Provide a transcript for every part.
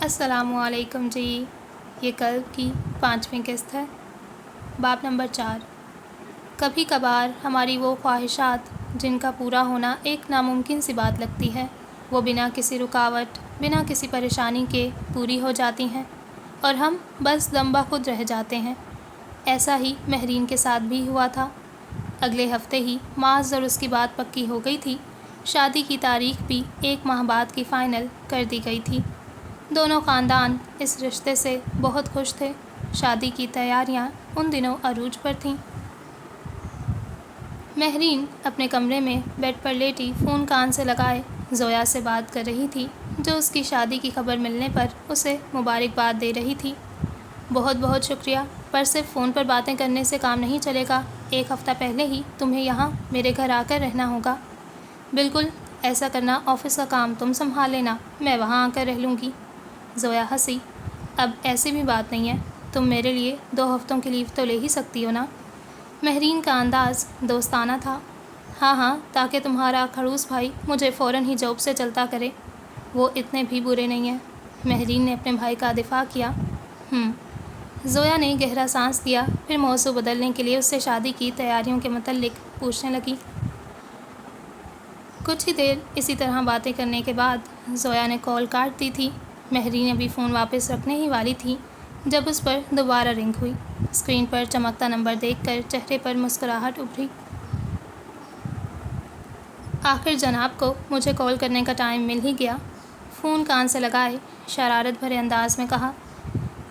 السلام علیکم جی. یہ قلب کی 5ویں قسط ہے. باب نمبر 4. کبھی کبھار ہماری وہ خواہشات جن کا پورا ہونا ایک ناممکن سی بات لگتی ہے، وہ بنا کسی رکاوٹ، بنا کسی پریشانی کے پوری ہو جاتی ہیں اور ہم بس دم بخود رہ جاتے ہیں. ایسا ہی مہرین کے ساتھ بھی ہوا تھا. اگلے ہفتے ہی معاذ اور اس کی بات پکی ہو گئی تھی. شادی کی تاریخ بھی 1 ماہ بعد کی فائنل کر دی گئی تھی. دونوں خاندان اس رشتے سے بہت خوش تھے. شادی کی تیاریاں ان دنوں عروج پر تھیں. مہرین اپنے کمرے میں بیڈ پر لیٹی فون کان سے لگائے زویا سے بات کر رہی تھی، جو اس کی شادی کی خبر ملنے پر اسے مبارکباد دے رہی تھی. بہت بہت شکریہ، پر صرف فون پر باتیں کرنے سے کام نہیں چلے گا. 1 ہفتہ پہلے ہی تمہیں یہاں میرے گھر آ کر رہنا ہوگا. بالکل ایسا کرنا. آفس کا کام تم سنبھال لینا، میں وہاں آ کر رہ لوں گی. زویا ہنسی. اب ایسی بھی بات نہیں ہے، تم میرے لیے 2 ہفتوں کی لیو تو لے ہی سکتی ہو نا. مہرین کا انداز دوستانہ تھا. ہاں ہاں، تاکہ تمہارا کھڑوس بھائی مجھے فوراً ہی جاب سے چلتا کرے. وہ اتنے بھی برے نہیں ہیں. مہرین نے اپنے بھائی کا دفاع کیا. زویا نے گہرا سانس لیا، پھر موضوع بدلنے کے لیے اس سے شادی کی تیاریوں کے متعلق پوچھنے لگی. کچھ ہی دیر اسی طرح باتیں کرنے کے بعد زویا نے کال کاٹ دی تھی. مہرین ابھی فون واپس رکھنے ہی والی تھی جب اس پر دوبارہ رنگ ہوئی. اسکرین پر چمکتا نمبر دیکھ کر چہرے پر مسکراہٹ ابھری. آخر جناب کو مجھے کال کرنے کا ٹائم مل ہی گیا. فون کان سے لگائے شرارت بھرے انداز میں کہا.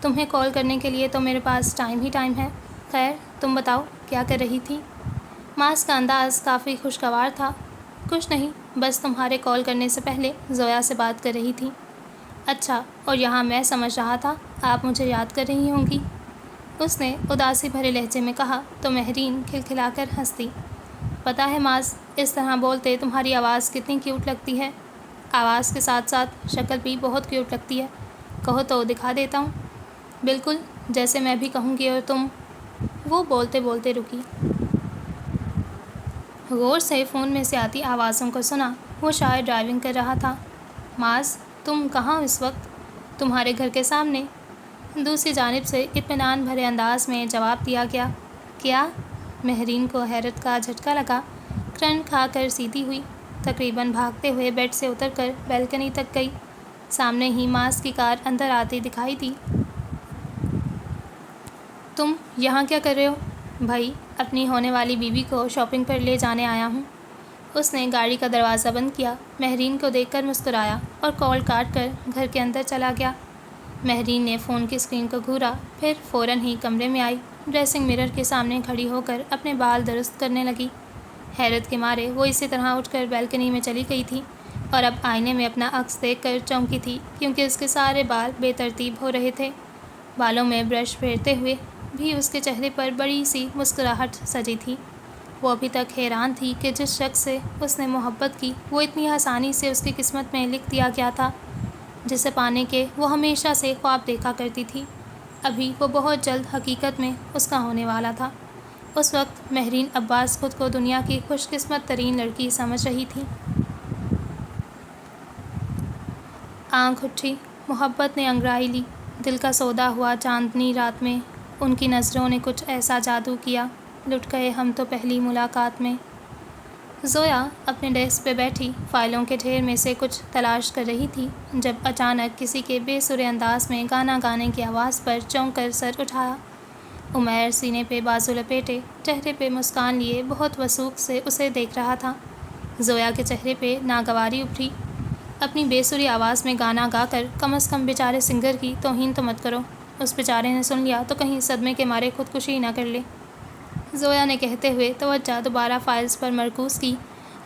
تمہیں کال کرنے کے لیے تو میرے پاس ٹائم ہی ٹائم ہے. خیر تم بتاؤ کیا کر رہی تھی. معاذ کا انداز کافی خوشگوار تھا. کچھ نہیں، بس تمہارے کال کرنے سے پہلے زویا سے بات کر رہی تھی. اچھا، اور یہاں میں سمجھ رہا تھا آپ مجھے یاد کر رہی ہوں گی. اس نے اداسی بھرے لہجے میں کہا تو مہرین کھلکھلا کر ہنس دی. پتہ ہے معاذ، اس طرح بولتے تمہاری آواز کتنی کیوٹ لگتی ہے. آواز کے ساتھ ساتھ شکل بھی بہت کیوٹ لگتی ہے. کہو تو دکھا دیتا ہوں. بالکل جیسے میں بھی کہوں گی. اور تم. وہ بولتے بولتے رکی. غور سے فون میں سے آتی آوازوں کو سنا. وہ شاید ڈرائیونگ کر رہا تھا. معاذ تم کہاں اس وقت. تمہارے گھر کے سامنے. دوسری جانب سے اطمینان بھرے انداز میں جواب دیا گیا. کیا؟ مہرین کو حیرت کا جھٹکا لگا. کرنٹ کھا کر سیدھی ہوئی. تقریباً بھاگتے ہوئے بیڈ سے اتر کر بیلکنی تک گئی. سامنے ہی معاذ کی کار اندر آتی دکھائی دی. تم یہاں کیا کر رہے ہو. بھائی اپنی ہونے والی بیوی کو شاپنگ پر لے جانے آیا ہوں. اس نے گاڑی کا دروازہ بند کیا، مہرین کو دیکھ کر مسکرایا اور کال کاٹ کر گھر کے اندر چلا گیا. مہرین نے فون کی اسکرین کو گھورا، پھر فوراً ہی کمرے میں آئی. ڈریسنگ مرر کے سامنے کھڑی ہو کر اپنے بال درست کرنے لگی. حیرت کے مارے وہ اسی طرح اٹھ کر بیلکنی میں چلی گئی تھی اور اب آئینے میں اپنا عکس دیکھ کر چونکی تھی، کیونکہ اس کے سارے بال بے ترتیب ہو رہے تھے. بالوں میں برش پھیرتے ہوئے بھی اس کے چہرے پر بڑی سی مسکراہٹ سجی تھی. وہ ابھی تک حیران تھی کہ جس شخص سے اس نے محبت کی وہ اتنی آسانی سے اس کی قسمت میں لکھ دیا گیا تھا، جسے پانے کے وہ ہمیشہ سے خواب دیکھا کرتی تھی. ابھی وہ بہت جلد حقیقت میں اس کا ہونے والا تھا. اس وقت مہرین عباس خود کو دنیا کی خوش قسمت ترین لڑکی سمجھ رہی تھی. آنکھ اٹھی. محبت نے انگڑائی لی. دل کا سودا ہوا چاندنی رات میں ان کی نظروں نے کچھ ایسا جادو کیا. لٹ گئے ہم تو پہلی ملاقات میں. زویا اپنے ڈیسک پہ بیٹھی فائلوں کے ڈھیر میں سے کچھ تلاش کر رہی تھی جب اچانک کسی کے بے سرے انداز میں گانا گانے کی آواز پر چونک کر سر اٹھایا. عمیر سینے پہ بازو لپیٹے، چہرے پہ مسکان لیے بہت وثوق سے اسے دیکھ رہا تھا. زویا کے چہرے پہ ناگواری ابھری. اپنی بے سری آواز میں گانا گا کر کم از کم بیچارے سنگر کی توہین تو مت کرو. اس بیچارے نے سن لیا تو کہیں صدمے کے مارے خودکشی نہ کر لے. زویا نے کہتے ہوئے توجہ دوبارہ فائلز پر مرکوز کی.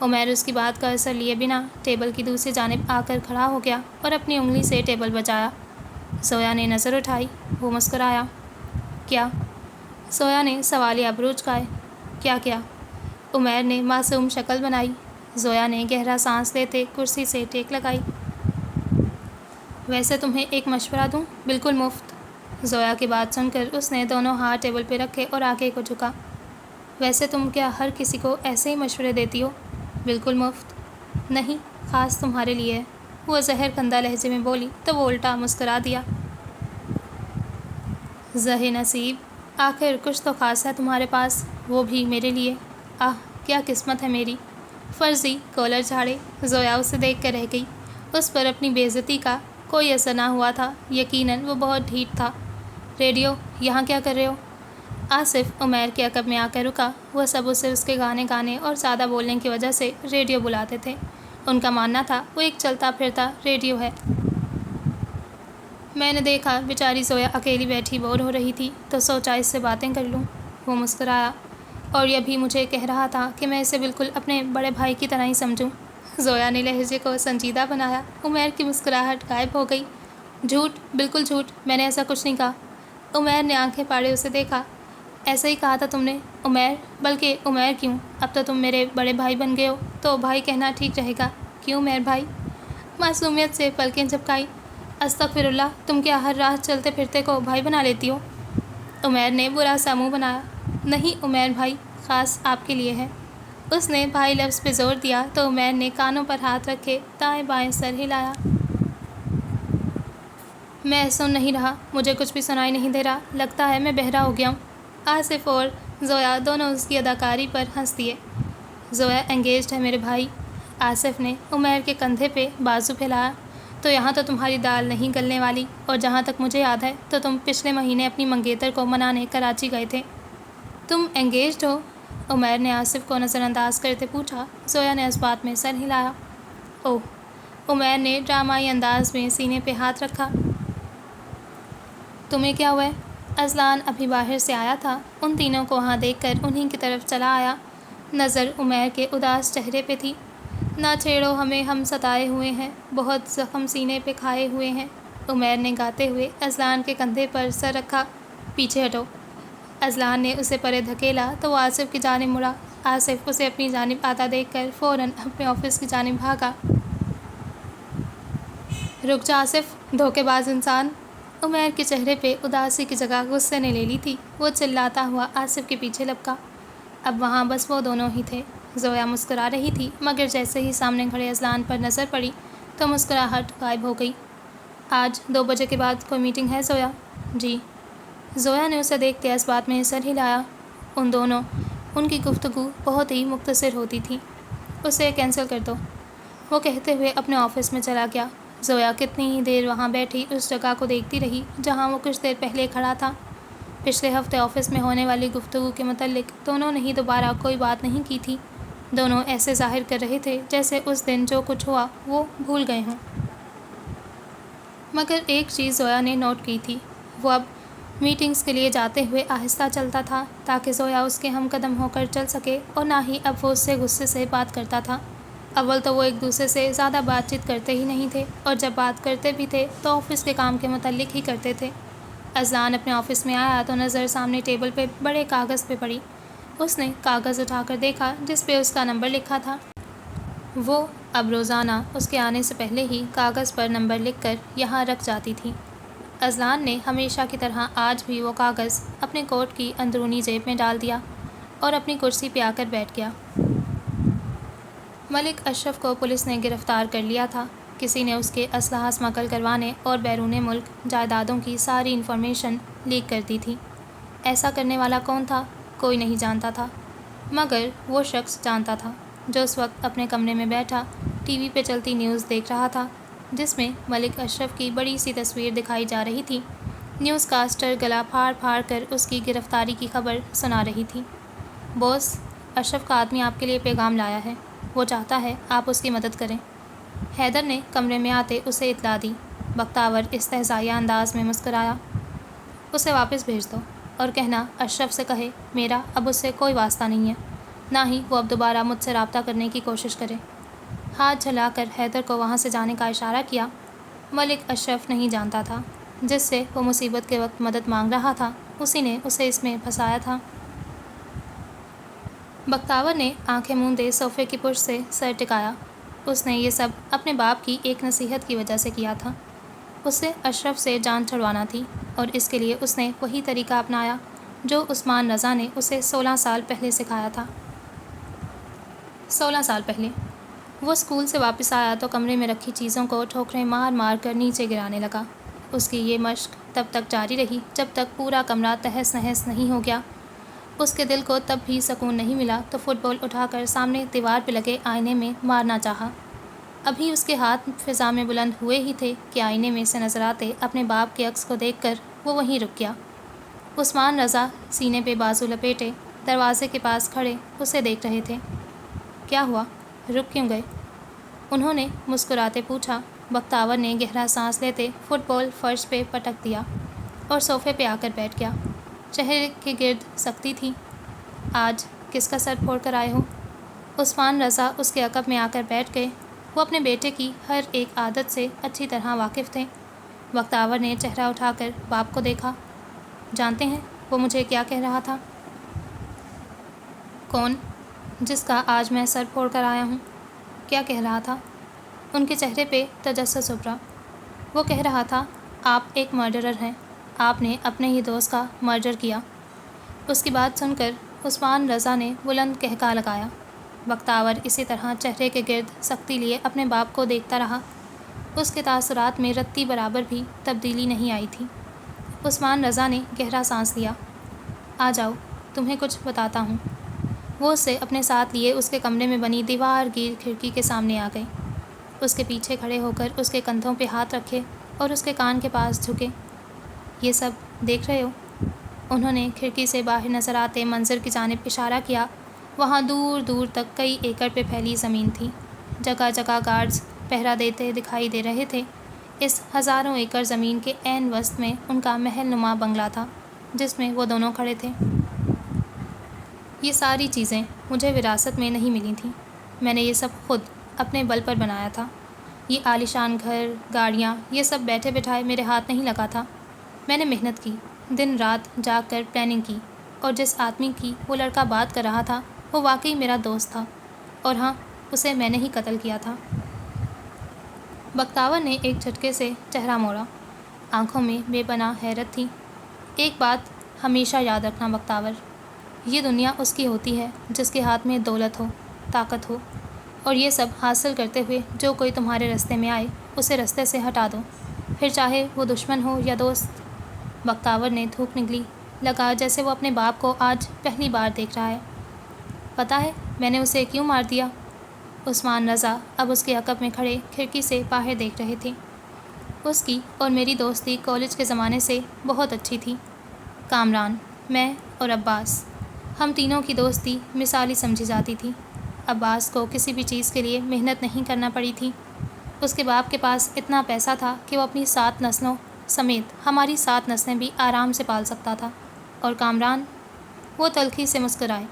عمیر اس کی بات کا اثر لیے بنا ٹیبل کی دوسری جانب آ کر کھڑا ہو گیا اور اپنی انگلی سے ٹیبل بجایا. زویا نے نظر اٹھائی. وہ مسکرایا. کیا؟ زویا نے سوالیہ بروج گائے. کیا کیا؟ عمیر نے معصوم شکل بنائی. زویا نے گہرا سانس لیتے کرسی سے ٹیک لگائی. ویسے تمہیں ایک مشورہ دوں؟ بالکل مفت. زویا کی بات سن کر اس نے دونوں ہاتھ ٹیبل پہ رکھے اور آگے کو جھکا. ویسے تم کیا ہر کسی کو ایسے ہی مشورے دیتی ہو؟ بالکل مفت. نہیں، خاص تمہارے لیے. وہ زہر کندہ لہجے میں بولی تو وہ الٹا مسکرا دیا۔ زہ نصیب، آخر کچھ تو خاص ہے تمہارے پاس، وہ بھی میرے لیے۔ آہ کیا قسمت ہے میری۔ فرضی کالر جھاڑے زویا اسے دیکھ کر رہ گئی۔ اس پر اپنی بے عزتی کا کوئی اثر نہ ہوا تھا، یقیناً وہ بہت ڈھیٹ تھا۔ ریڈیو، یہاں کیا کر رہے ہو؟ آصف عمیر کے عقب میں آ کر رکا۔ وہ سب اسے اس کے گانے اور سادہ بولنے کی وجہ سے ریڈیو بلاتے تھے۔ ان کا ماننا تھا وہ ایک چلتا پھرتا ریڈیو ہے۔ میں نے دیکھا بیچاری زویا اکیلی بیٹھی بور ہو رہی تھی تو سوچا اس سے باتیں کر لوں۔ وہ مسکرایا، اور یہ بھی مجھے کہہ رہا تھا کہ میں اسے بالکل اپنے بڑے بھائی کی طرح ہی سمجھوں۔ زویا نے لہجے کو سنجیدہ بنایا۔ عمیر کی مسکراہٹ غائب ہو گئی۔ جھوٹ، بالکل جھوٹ، میں نے ایسا کچھ نہیں کہا۔ عمیر نے آنکھیں پاڑے اسے دیکھا۔ ایسا ہی کہا تھا تم نے عمیر، بلکہ عمیر کیوں، اب تو تم میرے بڑے بھائی بن گئے ہو تو بھائی کہنا ٹھیک رہے گا۔ کیوں عمیر بھائی؟ معصومیت سے پلکیں جھپکائی۔ استغفر اللہ، تم کیا ہر راہ چلتے پھرتے کو بھائی بنا لیتی ہو؟ عمیر نے برا سا منہ بنایا۔ نہیں عمیر بھائی، خاص آپ کے لیے ہے۔ اس نے بھائی لفظ پہ زور دیا تو عمیر نے کانوں پر ہاتھ رکھے دائیں بائیں سر ہلایا۔ میں سن نہیں رہا، مجھے کچھ بھی سنائی نہیں دے رہا، لگتا ہے میں بہرا ہو گیا ہوں۔ آصف اور زویا دونوں اس کی اداکاری پر ہنس دیے۔ زویا انگیجڈ ہے میرے بھائی۔ آصف نے عمیر کے کندھے پہ بازو پھیلایا۔ تو یہاں تو تمہاری دال نہیں گلنے والی، اور جہاں تک مجھے یاد ہے تو تم پچھلے مہینے اپنی منگیتر کو منانے کراچی گئے تھے۔ تم انگیجڈ ہو؟ عمیر نے آصف کو نظر انداز کرتے پوچھا۔ زویا نے اس بات میں سر ہلایا۔ اوہ، عمیر نے ڈرامائی انداز میں سینے پہ ہاتھ رکھا۔ تمہیں کیا ہوا ہے؟ اذلان ابھی باہر سے آیا تھا، ان تینوں کو وہاں دیکھ کر انہی کی طرف چلا آیا۔ نظر عمیر کے اداس چہرے پہ تھی۔ نہ چھیڑو ہمیں، ہم ستائے ہوئے ہیں، بہت زخم سینے پہ کھائے ہوئے ہیں۔ عمیر نے گاتے ہوئے اذلان کے کندھے پر سر رکھا۔ پیچھے ہٹو۔ اذلان نے اسے پرے دھکیلا تو وہ آصف کی جانب مڑا۔ آصف اسے اپنی جانب آتا دیکھ کر فوراً اپنے آفس کی جانب بھاگا۔ رک جا آصف، دھوکے باز انسان۔ عمیر کے چہرے پہ اداسی کی جگہ غصے نے لے لی تھی۔ وہ چلاتا ہوا آصف کے پیچھے لپکا۔ اب وہاں بس وہ دونوں ہی تھے۔ زویا مسکرا رہی تھی، مگر جیسے ہی سامنے کھڑے اذلان پر نظر پڑی تو مسکراہٹ غائب ہو گئی۔ آج 2 بجے کے بعد کوئی میٹنگ ہے زویا؟ جی۔ زویا نے اسے دیکھتے اس بات میں سر ہلایا۔ ان کی گفتگو بہت ہی مختصر ہوتی تھی۔ اسے کینسل کر دو، وہ کہتے ہوئے اپنے آفس میں چلا گیا۔ زویا کتنی ہی دیر وہاں بیٹھی اس جگہ کو دیکھتی رہی جہاں وہ کچھ دیر پہلے کھڑا تھا۔ پچھلے ہفتے آفس میں ہونے والی گفتگو کے متعلق دونوں نے ہی دوبارہ کوئی بات نہیں کی تھی۔ دونوں ایسے ظاہر کر رہے تھے جیسے اس دن جو کچھ ہوا وہ بھول گئے ہوں۔ مگر ایک چیز زویا نے نوٹ کی تھی، وہ اب میٹنگز کے لیے جاتے ہوئے آہستہ چلتا تھا تاکہ زویا اس کے ہم قدم ہو کر چل سکے، اور نہ ہی اب وہ اس سے غصے سے بات کرتا تھا۔ اول تو وہ ایک دوسرے سے زیادہ بات چیت کرتے ہی نہیں تھے، اور جب بات کرتے بھی تھے تو آفس کے کام کے متعلق ہی کرتے تھے۔ اذلان اپنے آفس میں آیا تو نظر سامنے ٹیبل پہ بڑے کاغذ پہ پڑی۔ اس نے کاغذ اٹھا کر دیکھا جس پہ اس کا نمبر لکھا تھا۔ وہ اب روزانہ اس کے آنے سے پہلے ہی کاغذ پر نمبر لکھ کر یہاں رکھ جاتی تھی۔ اذلان نے ہمیشہ کی طرح آج بھی وہ کاغذ اپنے کوٹ کی اندرونی جیب میں ڈال دیا اور اپنی کرسی پہ آ کر بیٹھ گیا۔ ملک اشرف کو پولیس نے گرفتار کر لیا تھا۔ کسی نے اس کے اسلحہ اسمگل کروانے اور بیرون ملک جائیدادوں کی ساری انفارمیشن لیک کر دی تھی۔ ایسا کرنے والا کون تھا؟ کوئی نہیں جانتا تھا، مگر وہ شخص جانتا تھا جو اس وقت اپنے کمرے میں بیٹھا ٹی وی پہ چلتی نیوز دیکھ رہا تھا جس میں ملک اشرف کی بڑی سی تصویر دکھائی جا رہی تھی۔ نیوز کاسٹر گلا پھاڑ پھاڑ کر اس کی گرفتاری کی خبر سنا رہی تھی۔ بوس، اشرف کا آدمی آپ کے لیے پیغام لایا ہے، وہ چاہتا ہے آپ اس کی مدد کریں۔ حیدر نے کمرے میں آتے اسے اطلاع دی۔ بختیور استہزائیہ انداز میں مسکرایا۔ اسے واپس بھیج دو اور کہنا اشرف سے کہے میرا اب اس سے کوئی واسطہ نہیں ہے، نہ ہی وہ اب دوبارہ مجھ سے رابطہ کرنے کی کوشش کرے۔ ہاتھ جھلا کر حیدر کو وہاں سے جانے کا اشارہ کیا۔ ملک اشرف نہیں جانتا تھا جس سے وہ مصیبت کے وقت مدد مانگ رہا تھا اسی نے اسے اس میں پھنسایا تھا۔ بختیور نے آنکھیں موندے صوفے کی پشت سے سر ٹکایا۔ اس نے یہ سب اپنے باپ کی ایک نصیحت کی وجہ سے کیا تھا۔ اسے اشرف سے جان چھڑوانا تھی، اور اس کے لیے اس نے وہی طریقہ اپنایا جو عثمان رضا نے اسے 16 سال پہلے سکھایا تھا۔ 16 سال پہلے وہ اسکول سے واپس آیا تو کمرے میں رکھی چیزوں کو ٹھوکریں مار مار کر نیچے گرانے لگا۔ اس کی یہ مشق تب تک جاری رہی جب تک پورا کمرہ تہس نہس نہیں ہو گیا۔ اس کے دل کو تب بھی سکون نہیں ملا تو فٹ بال اٹھا کر سامنے دیوار پہ لگے آئینے میں مارنا چاہا۔ ابھی اس کے ہاتھ فضا میں بلند ہوئے ہی تھے کہ آئینے میں سے نظر آتے اپنے باپ کے عکس کو دیکھ کر وہ وہیں رک گیا۔ عثمان رضا سینے پہ بازو لپیٹے دروازے کے پاس کھڑے اسے دیکھ رہے تھے۔ کیا ہوا؟ رک کیوں گئے؟ انہوں نے مسکراتے پوچھا۔ بختیور نے گہرا سانس لیتے فٹ بال فرش پہ پٹک دیا اور صوفے پہ آ کر بیٹھ گیا۔ چہرے کے گرد سختی تھی۔ آج کس کا سر پھوڑ کر آئے ہو؟ عثمان رضا اس کے عقب میں آ کر بیٹھ گئے۔ وہ اپنے بیٹے کی ہر ایک عادت سے اچھی طرح واقف تھے۔ بختیور نے چہرہ اٹھا کر باپ کو دیکھا۔ جانتے ہیں وہ مجھے کیا کہہ رہا تھا؟ کون؟ جس کا آج میں سر پھوڑ کر آیا ہوں۔ کیا کہہ رہا تھا؟ ان کے چہرے پہ تجسس ابھرا۔ وہ کہہ رہا تھا آپ ایک مرڈرر ہیں، آپ نے اپنے ہی دوست کا مرڈر کیا۔ اس کی بات سن کر عثمان رضا نے بلند قہقہہ لگایا۔ بختیور اسی طرح چہرے کے گرد سختی لیے اپنے باپ کو دیکھتا رہا۔ اس کے تاثرات میں رتی برابر بھی تبدیلی نہیں آئی تھی۔ عثمان رضا نے گہرا سانس لیا۔ آ جاؤ تمہیں کچھ بتاتا ہوں۔ وہ اسے اپنے ساتھ لیے اس کے کمرے میں بنی دیوار گیر کھڑکی کے سامنے آ گئے۔ اس کے پیچھے کھڑے ہو کر اس کے کندھوں پہ ہاتھ رکھے اور اس کے کان کے پاس جھکے۔ یہ سب دیکھ رہے ہو؟ انہوں نے کھڑکی سے باہر نظر آتے منظر کی جانب اشارہ کیا۔ وہاں دور دور تک کئی ایکڑ پہ پھیلی زمین تھی۔ جگہ جگہ گارڈز پہرا دیتے دکھائی دے رہے تھے۔ اس ہزاروں ایکڑ زمین کے عین وسط میں ان کا محل نما بنگلہ تھا جس میں وہ دونوں کھڑے تھے۔ یہ ساری چیزیں مجھے وراثت میں نہیں ملی تھیں، میں نے یہ سب خود اپنے بل پر بنایا تھا۔ یہ عالیشان گھر، گاڑیاں، یہ سب بیٹھے بٹھائے میرے ہاتھ نہیں لگا تھا۔ میں نے محنت کی، دن رات جاگ کر پلاننگ کی، اور جس آدمی کی وہ لڑکا بات کر رہا تھا وہ واقعی میرا دوست تھا، اور ہاں اسے میں نے ہی قتل کیا تھا۔ بختیور نے ایک جھٹکے سے چہرہ موڑا۔ آنکھوں میں بے پناہ حیرت تھی۔ ایک بات ہمیشہ یاد رکھنا بختیور، یہ دنیا اس کی ہوتی ہے جس کے ہاتھ میں دولت ہو، طاقت ہو، اور یہ سب حاصل کرتے ہوئے جو کوئی تمہارے رستے میں آئے اسے رستے سے ہٹا دو، پھر چاہے وہ دشمن ہو یا دوست۔ بختیور نے تھوک نگلی، لگا جیسے وہ اپنے باپ کو آج پہلی بار دیکھ رہا ہے۔ پتہ ہے میں نے اسے کیوں مار دیا؟ عثمان رضا اب اس کے عقب میں کھڑے کھڑکی سے باہر دیکھ رہے تھے۔ اس کی اور میری دوستی کالج کے زمانے سے بہت اچھی تھی۔ کامران، میں اور عباس، ہم تینوں کی دوستی مثالی سمجھی جاتی تھی۔ عباس کو کسی بھی چیز کے لیے محنت نہیں کرنا پڑی تھی۔ اس کے باپ کے پاس اتنا پیسہ تھا کہ وہ اپنی 7 نسلوں سمیت ہماری 7 نسلیں بھی آرام سے پال سکتا تھا۔ اور کامران، وہ تلخی سے مسکرائے۔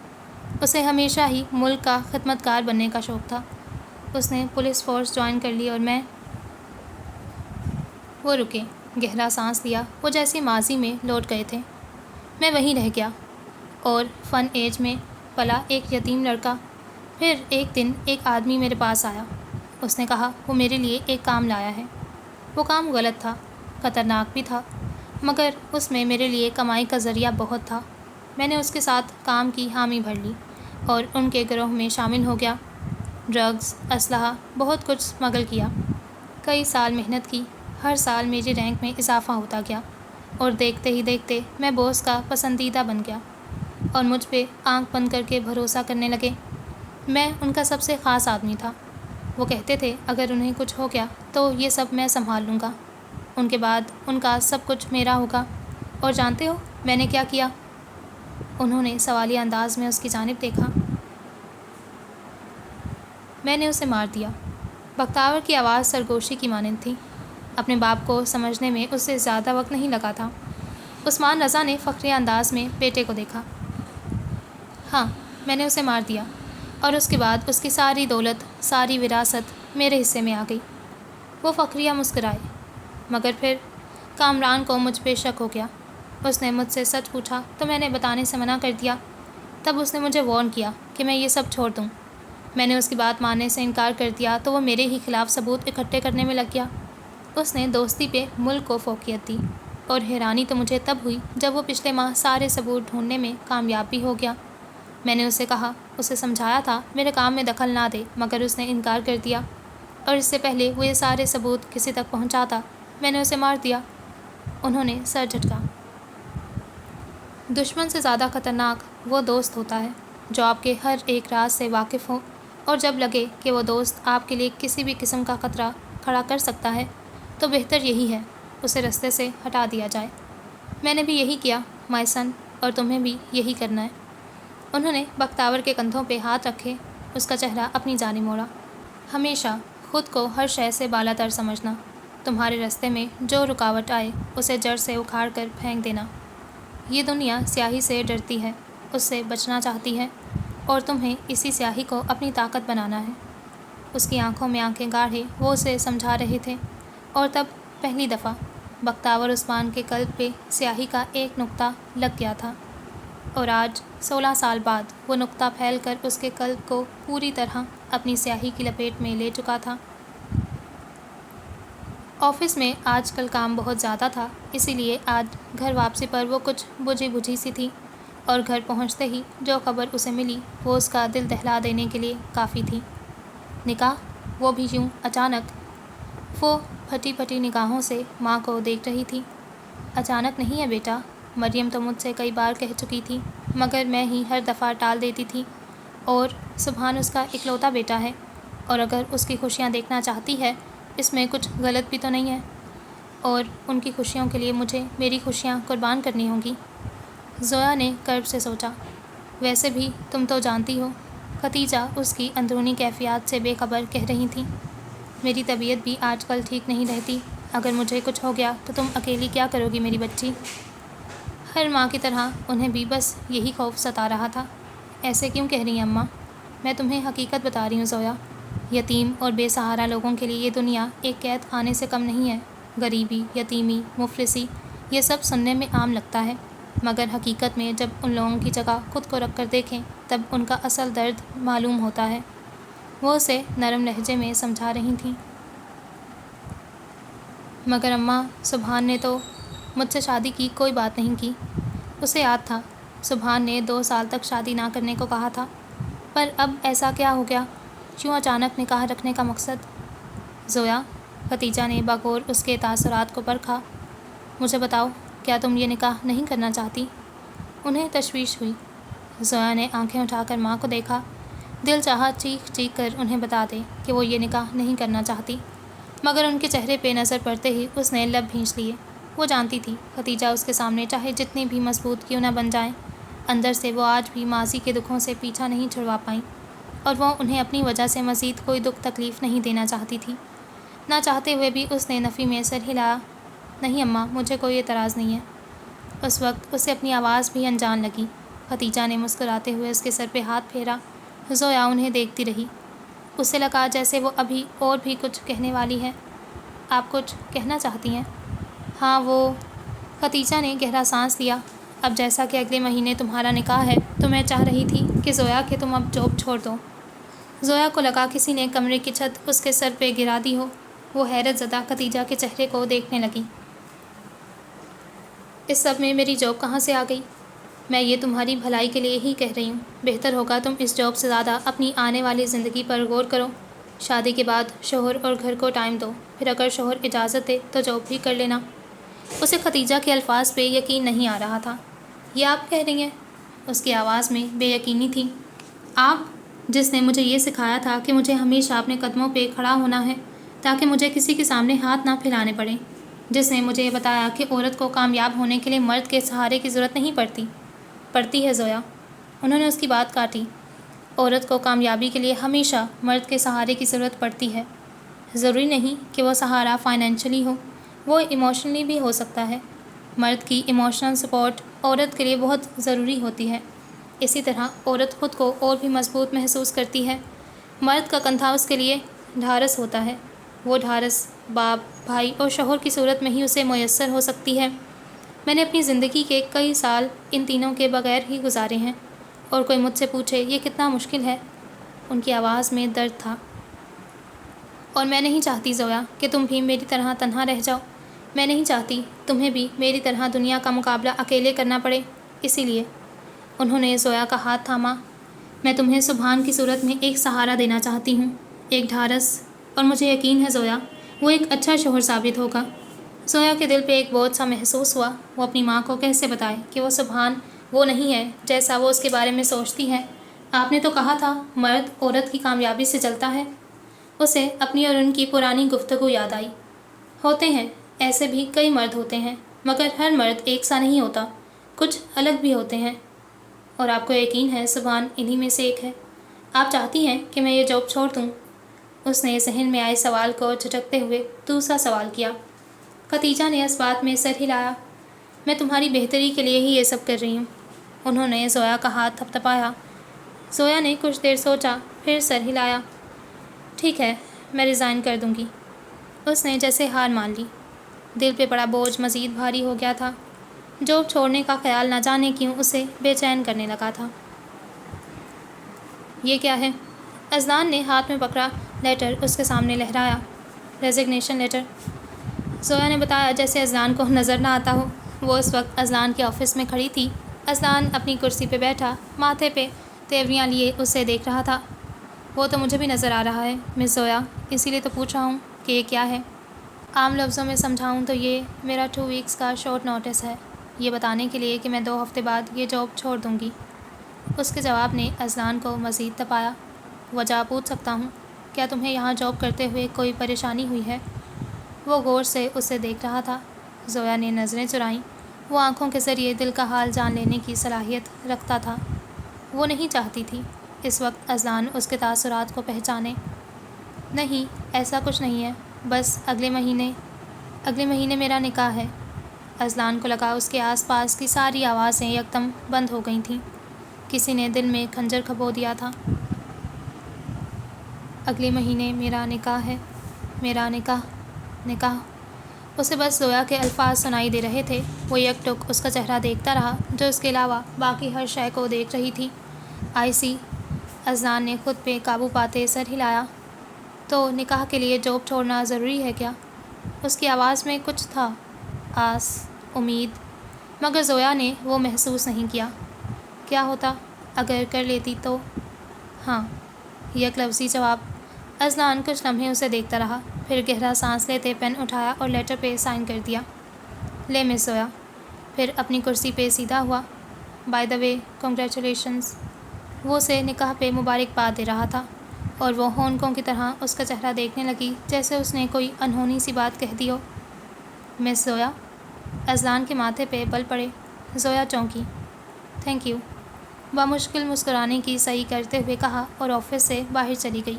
اسے ہمیشہ ہی ملک کا خدمت گار بننے کا شوق تھا۔ اس نے پولیس فورس جوائن کر لی اور میں۔ وہ رکے، گہرا سانس لیا۔ وہ جیسے ماضی میں لوٹ گئے تھے۔ میں وہیں رہ گیا اور فن ایج میں پلا ایک یتیم لڑکا۔ پھر ایک دن ایک آدمی میرے پاس آیا۔ اس نے کہا وہ میرے لیے ایک کام لایا ہے۔ وہ کام غلط تھا، خطرناک بھی تھا، مگر اس میں میرے لیے کمائی کا ذریعہ بہت تھا۔ میں نے اس کے ساتھ کام کی حامی بھر لی اور ان کے گروہ میں شامل ہو گیا۔ ڈرگز، اسلحہ، بہت کچھ اسمگل کیا۔ کئی سال محنت کی، ہر سال میری رینک میں اضافہ ہوتا گیا، اور دیکھتے ہی دیکھتے میں باس کا پسندیدہ بن گیا اور مجھ پہ آنکھ بند کر کے بھروسہ کرنے لگے۔ میں ان کا سب سے خاص آدمی تھا۔ وہ کہتے تھے اگر انہیں کچھ ہو گیا تو یہ سب میں سنبھال لوں گا، ان کے بعد ان کا سب کچھ میرا ہوگا۔ اور جانتے ہو میں نے کیا کیا؟ انہوں نے سوالیہ انداز میں اس کی جانب دیکھا۔ میں نے اسے مار دیا۔ بختیور کی آواز سرگوشی کی مانند تھی۔ اپنے باپ کو سمجھنے میں اس سے زیادہ وقت نہیں لگا تھا۔ عثمان رضا نے فخریہ انداز میں بیٹے کو دیکھا۔ ہاں میں نے اسے مار دیا، اور اس کے بعد اس کی ساری دولت، ساری وراثت میرے حصے میں آ گئی۔ وہ فخریہ مسکرائے۔ مگر پھر کامران کو مجھ پہ شک ہو گیا۔ اس نے مجھ سے سچ پوچھا تو میں نے بتانے سے منع کر دیا۔ تب اس نے مجھے وارن کیا کہ میں یہ سب چھوڑ دوں۔ میں نے اس کی بات ماننے سے انکار کر دیا تو وہ میرے ہی خلاف ثبوت اکٹھے کرنے میں لگ گیا۔ اس نے دوستی پہ ملک کو فوقیت دی، اور حیرانی تو مجھے تب ہوئی جب وہ پچھلے ماہ سارے ثبوت ڈھونڈنے میں کامیاب بھی ہو گیا۔ میں نے اسے کہا اسے سمجھایا تھا میرے کام میں دخل نہ دے، مگر اس نے انکار کر دیا، اور اس سے پہلے وہ یہ سارے ثبوت کسی تک پہنچاتا میں نے اسے مار دیا۔ انہوں نے سر جھٹکا۔ دشمن سے زیادہ خطرناک وہ دوست ہوتا ہے جو آپ کے ہر ایک راز سے واقف ہو، اور جب لگے کہ وہ دوست آپ کے لیے کسی بھی قسم کا خطرہ کھڑا کر سکتا ہے تو بہتر یہی ہے اسے رستے سے ہٹا دیا جائے۔ میں نے بھی یہی کیا مائسن، اور تمہیں بھی یہی کرنا ہے۔ انہوں نے بختیور کے کندھوں پہ ہاتھ رکھے، اس کا چہرہ اپنی جانب موڑا۔ ہمیشہ خود کو ہر شے سے بالا تر سمجھنا، تمہارے رستے میں جو رکاوٹ آئے اسے جڑ سے اکھاڑ کر پھینک دینا۔ یہ دنیا سیاہی سے ڈرتی ہے، اس سے بچنا چاہتی ہے، اور تمہیں اسی سیاہی کو اپنی طاقت بنانا ہے۔ اس کی آنکھوں میں آنکھیں گاڑے وہ اسے سمجھا رہے تھے، اور تب پہلی دفعہ بختیور عثمان کے قلب پہ سیاہی کا ایک نقطہ لگ گیا تھا، اور آج 16 سال بعد وہ نقطہ پھیل کر اس کے قلب کو پوری طرح اپنی سیاہی کی لپیٹ میں لے چکا تھا۔ آفس میں آج کل کام بہت زیادہ تھا، اسی لیے آج گھر واپسی پر وہ کچھ بجھی بجھی سی تھی، اور گھر پہنچتے ہی جو خبر اسے ملی وہ اس کا دل دہلا دینے کے لیے کافی تھی۔ نکاح؟ وہ بھی یوں اچانک؟ وہ پھٹی پھٹی نگاہوں سے ماں کو دیکھ رہی تھی۔ اچانک نہیں ہے بیٹا، مریم تو مجھ سے کئی بار کہہ چکی تھی، مگر میں ہی ہر دفعہ ٹال دیتی تھی، اور سبحان اس کا اکلوتا بیٹا ہے، اور اگر اس کی خوشیاں دیکھنا چاہتی ہے اس میں کچھ غلط بھی تو نہیں ہے، اور ان کی خوشیوں کے لیے مجھے میری خوشیاں قربان کرنی ہوں گی۔ زویا نے کرب سے سوچا۔ ویسے بھی تم تو جانتی ہو، ختیجہ اس کی اندرونی کیفیات سے بے خبر کہہ رہی تھیں، میری طبیعت بھی آج کل ٹھیک نہیں رہتی، اگر مجھے کچھ ہو گیا تو تم اکیلی کیا کرو گی میری بچی؟ ہر ماں کی طرح انہیں بھی بس یہی خوف ستا رہا تھا۔ ایسے کیوں کہہ رہی ہیں اماں؟ میں تمہیں حقیقت بتا رہی ہوں زویا، یتیم اور بے سہارا لوگوں کے لیے یہ دنیا ایک قید خانے سے کم نہیں ہے۔ غریبی، یتیمی، مفلسی، یہ سب سننے میں عام لگتا ہے، مگر حقیقت میں جب ان لوگوں کی جگہ خود کو رکھ کر دیکھیں تب ان کا اصل درد معلوم ہوتا ہے۔ وہ اسے نرم لہجے میں سمجھا رہی تھیں۔ مگر اماں، سبحان نے تو مجھ سے شادی کی کوئی بات نہیں کی۔ اسے یاد تھا سبحان نے 2 سال تک شادی نہ کرنے کو کہا تھا، پر اب ایسا کیا ہو گیا؟ کیوں اچانک نکاح رکھنے کا مقصد؟ زویا، ختیجہ نے بغور اس کے تاثرات کو پرکھا، مجھے بتاؤ، کیا تم یہ نکاح نہیں کرنا چاہتی؟ انہیں تشویش ہوئی۔ زویا نے آنکھیں اٹھا کر ماں کو دیکھا، دل چاہا چیخ چیخ کر انہیں بتا دے کہ وہ یہ نکاح نہیں کرنا چاہتی، مگر ان کے چہرے پہ نظر پڑتے ہی اس نے لب بھینچ لیے۔ وہ جانتی تھی ختیجہ اس کے سامنے چاہے جتنی بھی مضبوط کیوں نہ بن جائیں، اندر سے وہ آج بھی ماضی کے دکھوں سے پیچھا نہیں چھڑوا پائیں، اور وہ انہیں اپنی وجہ سے مزید کوئی دکھ تکلیف نہیں دینا چاہتی تھی۔ نہ چاہتے ہوئے بھی اس نے نفی میں سر ہلایا، نہیں اماں، مجھے کوئی اعتراض نہیں ہے۔ اس وقت اسے اپنی آواز بھی انجان لگی۔ ختیجہ نے مسکراتے ہوئے اس کے سر پہ ہاتھ پھیرا۔ زویا انہیں دیکھتی رہی، اسے لگا جیسے وہ ابھی اور بھی کچھ کہنے والی ہے۔ آپ کچھ کہنا چاہتی ہیں؟ ہاں وہ، ختیجہ نے گہرا سانس لیا، اب جیسا کہ اگلے مہینے تمہارا نکاح ہے تو میں چاہ رہی تھی کہ زویا کہ تم اب جاب چھوڑ دو۔ زویا کو لگا کسی نے کمرے کی چھت اس کے سر پہ گرا دی ہو۔ وہ حیرت زدہ ختیجہ کے چہرے کو دیکھنے لگی۔ اس سب میں میری جاب کہاں سے آ گئی؟ میں یہ تمہاری بھلائی کے لیے ہی کہہ رہی ہوں، بہتر ہوگا تم اس جاب سے زیادہ اپنی آنے والی زندگی پر غور کرو۔ شادی کے بعد شوہر اور گھر کو ٹائم دو، پھر اگر شوہر اجازت دے تو جاب بھی کر لینا۔ اسے ختیجہ کے الفاظ پہ یقین نہیں آ رہا تھا۔ یہ آپ کہہ رہی ہیں؟ اس کی آواز میں بے یقینی تھی۔ آپ، جس نے مجھے یہ سکھایا تھا کہ مجھے ہمیشہ اپنے قدموں پہ کھڑا ہونا ہے تاکہ مجھے کسی کے سامنے ہاتھ نہ پھیلانے پڑیں، جس نے مجھے یہ بتایا کہ عورت کو کامیاب ہونے کے لیے مرد کے سہارے کی ضرورت نہیں پڑتی ہے زویا۔ انہوں نے اس کی بات کاٹی۔ عورت کو کامیابی کے لیے ہمیشہ مرد کے سہارے کی ضرورت پڑتی ہے۔ ضروری نہیں کہ وہ سہارا فائنینشلی ہو، وہ ایموشنلی بھی ہو سکتا ہے۔ مرد کی ایموشنل سپورٹ عورت کے لیے بہت ضروری ہوتی ہے۔ اسی طرح عورت خود کو اور بھی مضبوط محسوس کرتی ہے۔ مرد کا کندھا اس کے لیے ڈھارس ہوتا ہے۔ وہ ڈھارس باپ، بھائی اور شوہر کی صورت میں ہی اسے میسر ہو سکتی ہے۔ میں نے اپنی زندگی کے کئی سال ان تینوں کے بغیر ہی گزارے ہیں، اور کوئی مجھ سے پوچھے یہ کتنا مشکل ہے۔ ان کی آواز میں درد تھا۔ اور میں نہیں چاہتی زویا کہ تم بھی میری طرح تنہا رہ جاؤ۔ میں نہیں چاہتی تمہیں بھی میری طرح دنیا کا مقابلہ اکیلے کرنا پڑے، اسی لیے۔ انہوں نے زویا کا ہاتھ تھاما۔ میں تمہیں سبحان کی صورت میں ایک سہارا دینا چاہتی ہوں، ایک ڈھارس، اور مجھے یقین ہے زویا وہ ایک اچھا شوہر ثابت ہوگا۔ زویا کے دل پہ ایک بوجھ سا محسوس ہوا۔ وہ اپنی ماں کو کیسے بتائے کہ وہ سبحان وہ نہیں ہے جیسا وہ اس کے بارے میں سوچتی ہے۔ آپ نے تو کہا تھا مرد عورت کی کامیابی سے چلتا ہے۔ اسے اپنی اور ان کی پرانی گفتگو یاد آئی۔ ہوتے ہیں، ایسے بھی کئی مرد ہوتے ہیں، مگر ہر مرد ایک سا نہیں ہوتا، کچھ الگ بھی ہوتے ہیں، اور آپ کو یقین ہے سبحان انہی میں سے ایک ہے۔ آپ چاہتی ہیں کہ میں یہ جاب چھوڑ دوں؟ اس نے ذہن میں آئے سوال کو جھٹکتے ہوئے دوسرا سوال کیا۔ خدیجہ نے اس بات میں سر ہلایا۔ میں تمہاری بہتری کے لیے ہی یہ سب کر رہی ہوں۔ انہوں نے زویا کا ہاتھ تھپتھپایا۔ زویا نے کچھ دیر سوچا، پھر سر ہلایا۔ ٹھیک ہے، میں ریزائن کر دوں گی۔ اس نے جیسے ہار مان لی۔ دل پہ بڑا بوجھ مزید بھاری ہو گیا تھا۔ جاب چھوڑنے کا خیال نہ جانے کیوں اسے بے چین کرنے لگا تھا۔ یہ کیا ہے؟ اذلان نے ہاتھ میں پکڑا لیٹر اس کے سامنے لہرایا۔ Resignation letter. زویا نے بتایا جیسے اذلان کو نظر نہ آتا ہو۔ وہ اس وقت اذلان کے آفس میں کھڑی تھی۔ اذلان اپنی کرسی پہ بیٹھا ماتھے پہ تیوریاں لیے اسے دیکھ رہا تھا۔ وہ تو مجھے بھی نظر آ رہا ہے مس زویا، اسی لیے تو پوچھ رہا ہوں کہ یہ کیا ہے۔ عام لفظوں میں سمجھاؤں تو یہ میرا 2 ویکس کا شارٹ نوٹس ہے، یہ بتانے کے لیے کہ میں 2 ہفتے بعد یہ جاب چھوڑ دوں گی۔ اس کے جواب نے اذلان کو مزید تپایا۔ وجہ پوچھ سکتا ہوں؟ کیا تمہیں یہاں جاب کرتے ہوئے کوئی پریشانی ہوئی ہے؟ وہ غور سے اسے دیکھ رہا تھا۔ زویا نے نظریں چرائیں۔ وہ آنکھوں کے ذریعے دل کا حال جان لینے کی صلاحیت رکھتا تھا۔ وہ نہیں چاہتی تھی اس وقت اذلان اس کے تاثرات کو پہچانے۔ نہیں، ایسا کچھ نہیں ہے، بس اگلے مہینے میرا نکاح ہے۔ اذلان کو لگا اس کے آس پاس کی ساری آوازیں یکدم بند ہو گئی تھیں۔ کسی نے دل میں کھنجر کھبو دیا تھا۔ اگلے مہینے میرا نکاح ہے، میرا نکاح۔ اسے بس زویا کے الفاظ سنائی دے رہے تھے۔ وہ یک ٹک اس کا چہرہ دیکھتا رہا جو اس کے علاوہ باقی ہر شے کو دیکھ رہی تھی۔ آئی سی۔ اذلان نے خود پہ قابو پاتے سر ہلایا۔ تو نکاح کے لیے جاب چھوڑنا ضروری ہے کیا؟ اس کی آواز میں کچھ تھا، آس، امید، مگر زویا نے وہ محسوس نہیں کیا۔ کیا ہوتا اگر کر لیتی تو؟ ہاں، یک لفظی جواب۔ اذلان کچھ لمحے اسے دیکھتا رہا، پھر گہرا سانس لیتے پین اٹھایا اور لیٹر پہ سائن کر دیا۔ لے مس زویا۔ پھر اپنی کرسی پہ سیدھا ہوا۔ By the way, congratulations. وہ اسے نکاح پہ مبارکباد دے رہا تھا، اور وہ ہونکوں کی طرح اس کا چہرہ دیکھنے لگی جیسے اس نے کوئی انہونی سی بات کہہ دی ہو۔ مس زویا۔ اذلان کے ماتھے پہ بل پڑے۔ زویا چونکی۔ تھینک یو، بامشکل مسکرانے کی صحیح کرتے ہوئے کہا اور آفس سے باہر چلی گئی۔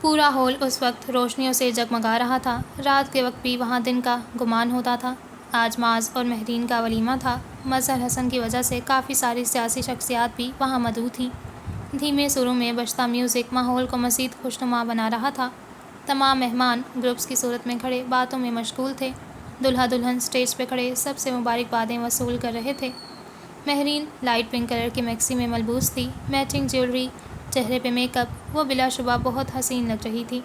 پورا ہال اس وقت روشنیوں سے جگمگا رہا تھا۔ رات کے وقت بھی وہاں دن کا گمان ہوتا تھا۔ آج معاذ اور مہرین کا ولیمہ تھا۔ مظہر حسن کی وجہ سے کافی ساری سیاسی شخصیات بھی وہاں مدعو تھیں۔ دھیمے سروں میں بجتا میوزک ماحول کو مزید خوشنما بنا رہا تھا۔ تمام مہمان گروپس کی صورت میں کھڑے باتوں میں مشغول تھے۔ دلہا دلہن سٹیج پہ کھڑے سب سے مبارکبادیں وصول کر رہے تھے۔ مہرین لائٹ پنک کلر کی میکسی میں ملبوس تھی، میچنگ جیولری، چہرے پہ میک اپ، وہ بلا شبہ بہت حسین لگ رہی تھی۔